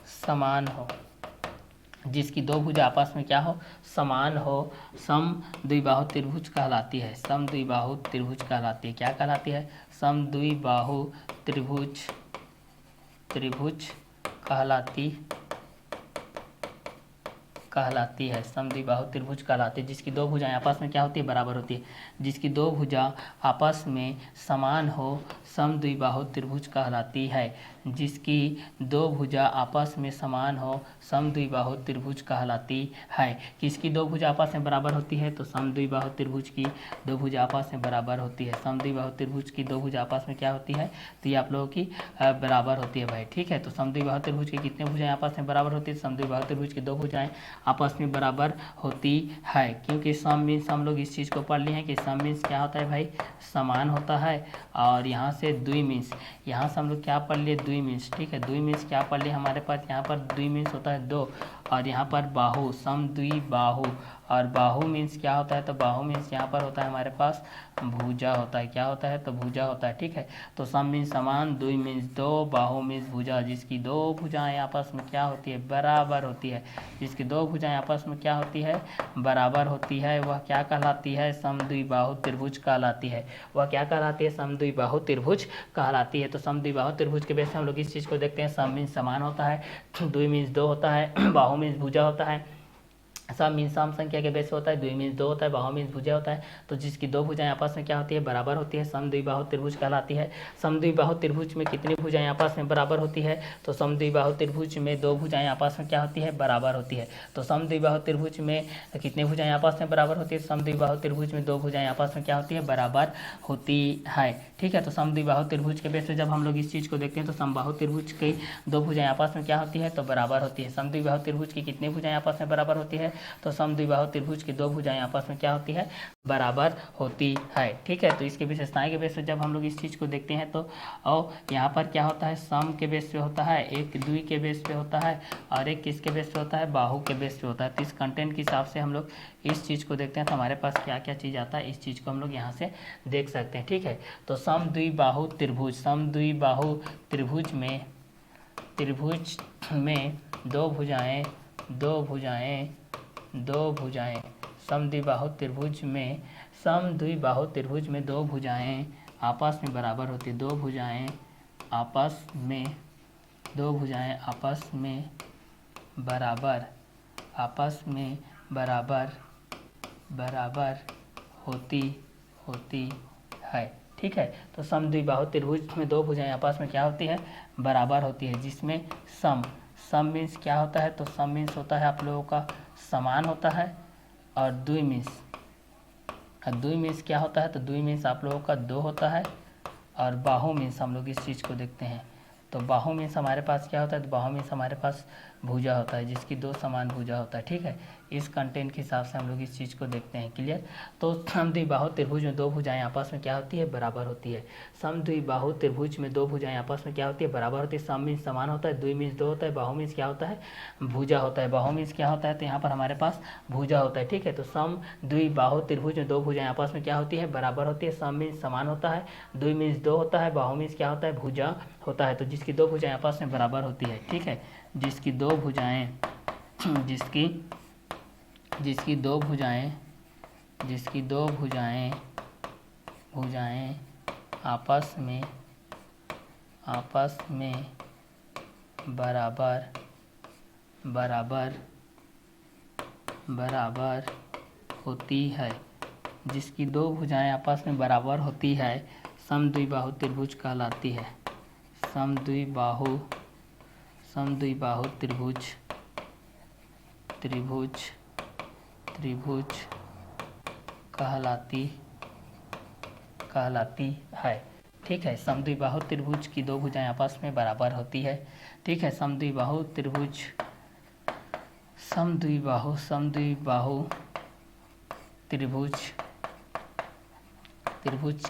समान हो, जिसकी दो भुजा आपस में क्या हो, समान हो, समद्विबाहु त्रिभुज कहलाती है। समद्विबाहु त्रिभुज कहलाती है। क्या कहलाती है, समद्विबाहु त्रिभुज कहलाती है। समद्विबाहु त्रिभुज कहलाती है। जिसकी दो भुजाएं आपस में क्या होती है, बराबर होती है। जिसकी दो भुजा आपस में समान हो, समद्विबाहु त्रिभुज कहलाती है। जिसकी दो भुजा आपस में समान हो, समद्विबाहु त्रिभुज कहलाती है। किसकी दो भुजा आपस में बराबर होती है, तो समद्विबाहु त्रिभुज की दो भुजा आपस में बराबर होती है। समद्विबाहु त्रिभुज की दो भुजा आपस में क्या होती है, तो ये आप लोगों की बराबर होती है भाई। ठीक है, तो समद्विबाहु त्रिभुज की कितने भुजाएं आपस में बराबर होती है, समद्विबाहु त्रिभुज की दो भुजाएं आपस में बराबर होती है। क्योंकि सम मीन्स हम लोग इस चीज़ को पढ़ लिए हैं कि सम मीन्स क्या होता है भाई, समान होता है। और यहाँ से द्वि मीन्स, यहाँ से हम लोग क्या पढ़ लिए, द्वि मीन्स। ठीक है, द्वि मीन्स क्या पढ़ लिए हमारे पास, यहाँ पर द्वि मीन्स होता है दो, और यहाँ पर बाहु, समद्विबाहु और बाहु मीन्स क्या होता है, तो बाहु मीन्स यहाँ पर होता है हमारे पास भुजा होता है। क्या होता है, तो भुजा होता है। ठीक है, तो सम मीन्स समान, द्वि मीन्स दो, बाहु मीन्स भुजा, जिसकी दो भुजाएं आपस में क्या होती है, बराबर होती है। जिसकी दो भुजाएं आपस में क्या होती है, बराबर होती है, वह क्या कहलाती है, समद्विबाहु त्रिभुज कहलाती है। वह क्या कहलाती है, समद्विबाहु त्रिभुज कहलाती है। तो समद्विबाहु त्रिभुज के बेस से हम लोग इस चीज़ को देखते हैं। सम मीन्स समान होता है, द्वि मीन्स दो होता है, बाहु मीन्स भुजा होता है। सम मीन्स सम संख्या के बेस होता है, द्वि मीन्स दो होता है, बाहु मीन्स भुजा होता है। तो जिसकी दो भुजाएं आपस में क्या होती है, बराबर होती है, समद्विबाहु त्रिभुज कहलाती है। समद्विबाहु त्रिभुज में कितनी भुजाएं आपस में बराबर होती है, तो समद्विबाहु त्रिभुज में दो भुजाएं आपस में क्या होती है, बराबर होती है। तो समद्विबाहु त्रिभुज में कितनी भुजाएं आपस में बराबर होती है, समद्विबाहु त्रिभुज में दो भुजाएं आपस में क्या होती है, बराबर होती है। ठीक है, तो समद्विबाहु त्रिभुज के बेस पे जब हम लोग इस चीज़ को देखते हैं तो समबाहु त्रिभुज की दो भुजाएं आपस में क्या होती है, तो बराबर होती है। समद्विबाहु त्रिभुज की कितनी भुजाएं आपस में बराबर होती है, तो समद्विबाहु त्रिभुज की दो भुजाएं आपस में क्या होती है, बराबर होती है। ठीक है, तो इसके विशेषताएं के बेस पे जब हम लोग इस चीज़ को देखते हैं तो और यहाँ पर क्या होता है, सम के बेस पे होता है, एक द्वि के बेस पे होता है, और एक किसके बेस पे होता है, बाहु के बेस पे होता है। तो इस कंटेंट के हिसाब से हम लोग इस चीज़ को देखते हैं तो हमारे पास क्या क्या चीज़ आता है, इस चीज़ को हम लोग यहाँ से देख सकते हैं। ठीक है, तो समद्विबाहु त्रिभुज, समद्विबाहु त्रिभुज में दो भुजाएं समद्विबाहु त्रिभुज में दो भुजाएं आपस में बराबर होती है। दो भुजाएं आपस में बराबर होती है। ठीक है, तो समद्विबाहु त्रिभुज में दो भुजाएं आपस में क्या होती है, बराबर होती है। जिसमें सम मीन्स क्या होता है, तो सम मीन्स होता है आप लोगों का समान होता है, और द्वि मीन्स क्या होता है, तो द्वि मीन्स आप लोगों का दो होता है, और बाहु मीन्स हम लोग इस चीज़ को देखते हैं। तो बाहु मीन्स हमारे पास क्या होता है, तो बाहु मीन्स हमारे पास भुजा होता है, जिसकी दो समान भुजा होता है। ठीक है, इस कंटेंट के हिसाब से हम लोग इस चीज़ को देखते हैं। क्लियर, तो समद्विबाहु त्रिभुज में दो भुजाएं आपस में क्या होती है, बराबर होती है। समद्विबाहु त्रिभुज में दो भुजाएं आपस में क्या होती है, बराबर होती है। सम मीन्स समान होता है, द्वि मीन्स दो होता है, बाहु मीन्स क्या होता है, भुजा होता है। बाहु मीन्स क्या होता है, तो यहाँ पर हमारे पास भुजा होता है। ठीक है, तो समद्विबाहु त्रिभुज में दो भुजाएं आपस में क्या होती है, बराबर होती है। सम मीन्स समान होता है, द्वि मीन्स दो होता है, बाहु मीन्स क्या होता है, भुजा होता है। तो जिसकी दो भुजाएं आपस में बराबर होती है। ठीक है, जिसकी दो भुजाएं आपस में बराबर होती है। जिसकी दो भुजाएं आपस में बराबर होती है, समद्विबाहु त्रिभुज कहलाती है। समद्विबाहु त्रिभुज कहलाती है। ठीक है, समद्विबाहु त्रिभुज की दो भुजाएं आपस में बराबर होती है। ठीक है, समद्विबाहु त्रिभुज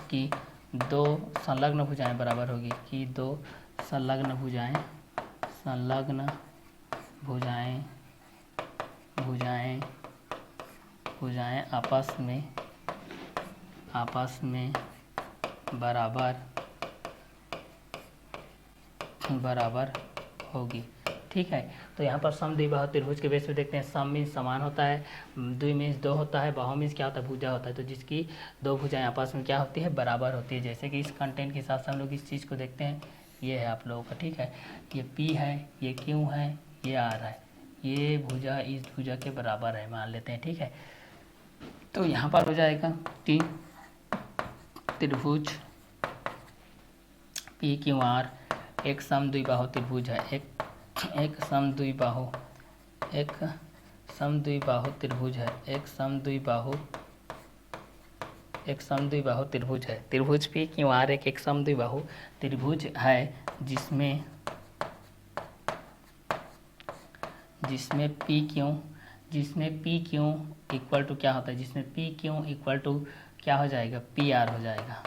की दो संलग्न भुजाएं बराबर होगी, कि दो संलग्न भुजाएं आपस में बराबर होगी। ठीक है, तो यहाँ पर समद्विबाहु त्रिभुज के बेस पे देखते हैं। सम मीन्स समान होता है, द्वि मीन्स दो होता है, बाहु मीन्स क्या होता है, भुजा होता है। तो जिसकी दो भुजाएं आपस में क्या होती है, बराबर होती है। जैसे कि इस कंटेंट के हिसाब से हम लोग इस चीज़ को देखते हैं। ये है आप लोगों का, ठीक है, ये P है, ये Q है, ये R है, ये भुजा इस भुजा के बराबर है मान लेते हैं। ठीक है, तो यहाँ पर हो जाएगा कि त्रिभुज PQR एक समद्विबाहु त्रिभुज है, एक समद्विबाहु त्रिभुज है, एक समद्विबाहु त्रिभुज है। त्रिभुज PQR एक समद्विबाहु त्रिभुज है, जिसमें PQ इक्वल टू क्या होता है, जिसमें PQ इक्वल टू क्या हो जाएगा, PR हो जाएगा।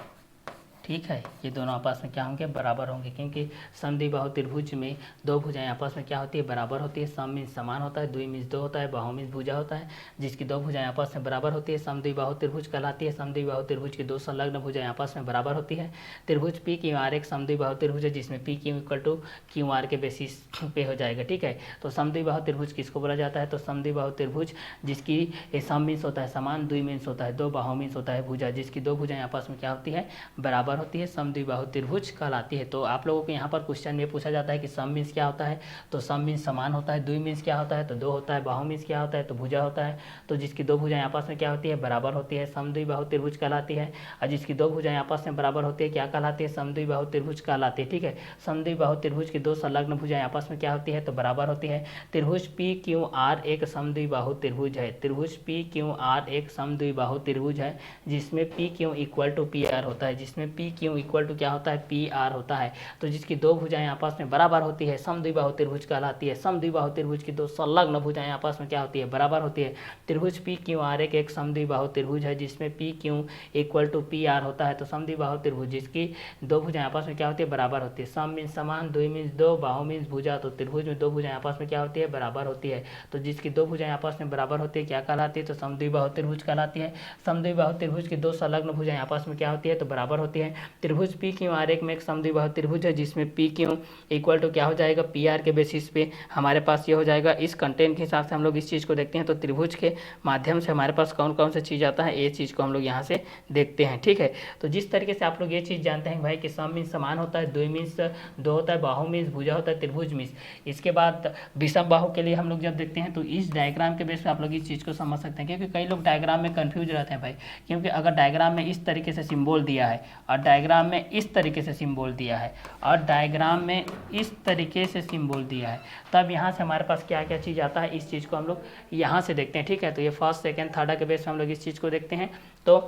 ठीक है, ये दोनों आपस में क्या होंगे, बराबर होंगे, क्योंकि समद्विबाहु त्रिभुज में दो भुजाएं आपस में क्या होती है, बराबर होती है। सम मीन्स समान होता है, द्वि मीन्स दो होता है, बाहु मीन्स भुजा होता है, जिसकी दो भुजाएं आपस में बराबर होती है, समद्विबाहु त्रिभुज कहलाती है। समद्विबाहु त्रिभुज की दो संलग्न भुजाएं आपस में बराबर होती है। त्रिभुज पी क्यू आर एक समद्विबाहु त्रिभुज है, जिसमें P Q equal to Q R के बेसिस पे हो जाएगा। ठीक है, तो समद्विबाहु त्रिभुज किसको बोला जाता है, तो समद्विबाहु त्रिभुज जिसकी सम मीन्स होता है समान, द्वि मीन्स होता है दो, बाहु मीन्स होता है भुजा, जिसकी दो भुजाएं आपस में क्या होती है, बराबर होती है, समद्विबाहु त्रिभुज कहलाती है। तो आप लोगों को यहाँ पर क्वेश्चन में पूछा जाता है कि सम मीन्स क्या होता है, तो सम मीन्स समान होता है, द्वि मीन्स क्या होता है, तो दो होता है, बाहु मीन्स क्या होता है, तो भुजा होता है, तो जिसकी दो भुजाएं आपस में क्या होती है, बराबर होती है, समद्विबाहु त्रिभुज कहलाती है। और जिसकी दो भुजाएं आपस में बराबर होती है क्या कहलाती है, समद्विबाहु त्रिभुज कहलाती है। ठीक है, समद्विबाहु त्रिभुज की दो संलग्न भुजाएं आपस में क्या होती है, तो बराबर होती है। त्रिभुज पी क्यू आर एक समद्विबाहु त्रिभुज है। त्रिभुज पी क्यू आर एक समद्विबाहु त्रिभुज है, जिसमें P Q equal to P R होता है, जिसमें पी क्यू इक्वल टू क्या होता है, पी आर होता है। तो जिसकी दो भुजाएं आपस में बराबर होती है, समद्विबाहु त्रिभुज कहलाती है। समद्विबाहु त्रिभुज की दो संलग्न भुजाएं आपस में क्या होती है, बराबर होती है। त्रिभुज पी क्यू आर एक समद्विबाहु त्रिभुज है, जिसमें P Q equal to P R होता है। तो समद्विबाहु त्रिभुज जिसकी दो भुजाएं आपस में क्या होती है, बराबर होती है। सम मीन्स समान, द्वि मीन्स दो, बाहु मीन्स भुजा, तो त्रिभुज में दो भुजाएं आपस में क्या होती है, बराबर होती है। तो जिसकी दो भुजाएं आपस में बराबर होती है क्या कहलाती है, तो समद्विबाहु त्रिभुज कहलाती है। समद्विबाहु त्रिभुज की दो संलग्न भुजाएं आपस में क्या होती है, तो बराबर होती है। त्रिभुज पी क्यू आर एक में एक समद्विबाहु त्रिभुज है, जिसमें पी क्यू इक्वल टू क्या हो जाएगा, पी आर के बेसिस पे हमारे पास ये हो जाएगा। इस कंटेंट के हिसाब से हम लोग इस चीज़ को देखते हैं। तो त्रिभुज के माध्यम से हमारे पास कौन कौन सा चीज़ आता है, ये चीज़ को हम लोग यहाँ से देखते हैं। ठीक है, तो जिस तरीके से आप लोग ये चीज़ जानते हैं भाई कि सम मीन्स समान होता है, द्वि मीन्स दो होता है, बाहु मीन्स भुजा होता है, त्रिभुज मीन्स। इसके बाद विषम बाहु के लिए हम लोग जब देखते हैं तो इस डायग्राम के बेस पे आप लोग इस चीज़ को समझ सकते हैं, क्योंकि कई लोग डायग्राम में कन्फ्यूज रहते हैं भाई। क्योंकि अगर डायग्राम में इस तरीके से सिंबल दिया है और डायग्राम में इस तरीके से सिंबल दिया है और डायग्राम में इस तरीके से सिंबल दिया है, तब यहाँ से हमारे पास क्या क्या चीज़ आता है, इस चीज़ को हम लोग यहाँ से देखते हैं। ठीक है, तो ये फर्स्ट सेकंड थर्ड के बेस पे हम लोग इस चीज़ को देखते हैं। तो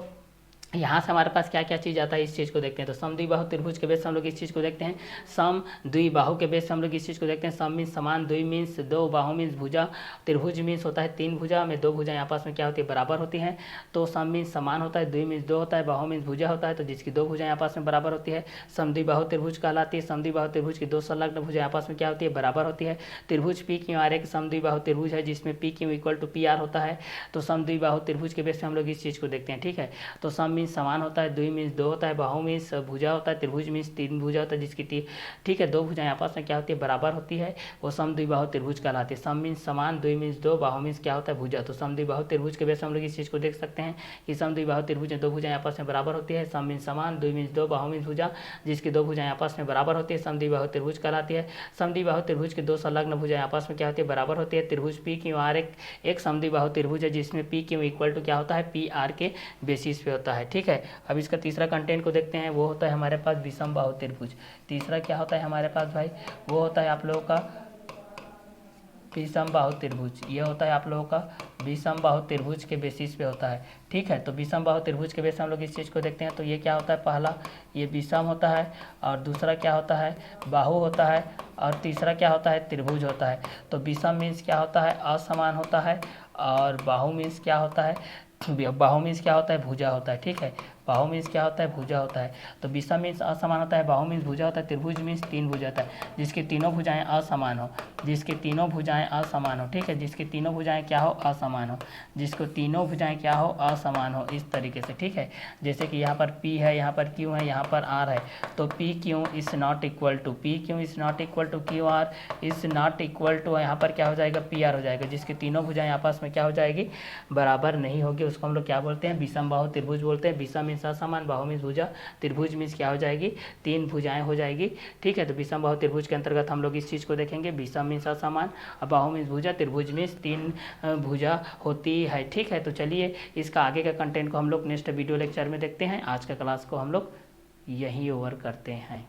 यहाँ से हमारे पास क्या क्या चीज़ आता है, इस चीज़ को देखते हैं। तो समद्विबाहु त्रिभुज के बेस से हम लोग इस चीज़ को देखते हैं। सम द्विबाहु के बेस से हम लोग इस चीज़ को देखते हैं। सम मीन्स समान, द्वि मीन्स दो, बाहु मीन्स भुजा, त्रिभुज मीन्स होता है तीन भुजा में दो भुजाएं आपस में क्या होती है, बराबर होती हैं। तो सम मीन्स समान होता है, द्वि मीन्स दो होता है, बाहु मीन्स भुजा होता है, तो जिसकी दो भुजाएं आपस में बराबर होती है समद्विबाहु त्रिभुज कहलाती है। समद्विबाहु त्रिभुज की दो संलग्न भुजाएं आपस में क्या होती है, बराबर होती है। त्रिभुज पी क्यू आर एक समद्विबाहु त्रिभुज है, जिसमें P Q equal to P R होता है। तो समद्विबाहु त्रिभुज के बेस पे हम लोग इस चीज़ को देखते हैं। ठीक है, तो सम मीन्स समान होता है, द्वि मीन्स दो होता है, बाहु मीन्स भुजा होता है, त्रिभुज मीन्स तीन भुजा होता है, जिसकी ठीक है दो भुजाएं आपस में क्या होती है, बराबर होती है, वो समद्विबाहु त्रिभुज कहलाती है। सम मीन्स समान, द्वि मीन्स दो, बाहु मीन्स क्या होता है, भुजा। तो समद्विबाहु त्रिभुज के बेस पे हम लोग इस चीज़ को देख सकते हैं कि समद्विबाहु त्रिभुज में दो भुजाएं आपस में बराबर होती है। सम मीन्स समान, द्वि मीन्स दो, बाहु मीन्स भुजा, जिसकी दो भुजाएं आपस में बराबर होती है, समद्विबाहु त्रिभुज कहलाती है। समद्विबाहु त्रिभुज की दो संलग्न भुजाएं आपस में क्या होती है, बराबर होती है। त्रिभुज पी क्यू आर एक समद्विबाहु त्रिभुज है, जिसमें पी क्यू इक्वल टू क्या होता है, पी आर के बेसिस पे होता है। ठीक है, अब इसका तीसरा कंटेंट को देखते हैं। वो होता है हमारे पास विषम बाहु त्रिभुज। तीसरा क्या होता है हमारे पास भाई, वो होता है आप लोगों का विषम बाहु त्रिभुज। ये होता है आप लोगों का विषम बाहु त्रिभुज के बेसिस पे होता है। ठीक है, तो विषम बाहु त्रिभुज के बेस हम लोग इस चीज़ को देखते हैं। तो ये क्या होता है, पहला ये विषम होता है, और दूसरा क्या होता है, बाहु होता है, और तीसरा क्या होता है, त्रिभुज होता है। तो विषम मीन्स क्या होता है, असमान होता है, और बाहु मीन्स क्या होता है, बाहु मीन्स क्या होता है, भुजा होता है। ठीक है, बाहु मीन्स क्या होता है, भुजा होता है। तो विषम मीन्स असमान होता है, बाहु मीन्स भुजा होता है, त्रिभुज मीन्स तीन भुजा होता है, जिसकी तीनों भुजाएं असमान हो, जिसकी तीनों भुजाएं असमान हो। ठीक है, जिसकी तीनों भुजाएं क्या हो, असमान हो, जिसको तीनों भुजाएं क्या हो, असमान हो, इस तरीके से। ठीक है, जैसे कि यहाँ पर P है, यहाँ पर Q है, यहाँ पर R है, तो P Q is not equal to Q R is not equal to, यहाँ पर क्या हो जाएगा, पी आर हो जाएगा, जिसकी तीनों भुजाएं आपस में क्या हो जाएगी, बराबर नहीं होगी। उसको हम लोग क्या बोलते हैं, विषम बाहु त्रिभुज बोलते हैं। विषम मीन्स असमान, बाहु मीन्स भुजा, त्रिभुज मीन्स क्या हो जाएगी, तीन भुजाएं हो जाएगी। ठीक है, तो विषम बाहु त्रिभुज के अंतर्गत हम लोग इस चीज़ को देखेंगे। विषम मीन्स असमान, बाहु मीन्स भुजा, त्रिभुज मीन्स तीन भुजा होती है। ठीक है, तो चलिए इसका आगे का कंटेंट को हम लोग नेक्स्ट वीडियो लेक्चर में देखते हैं। आज का क्लास को हम लोग यहीं ओवर करते हैं।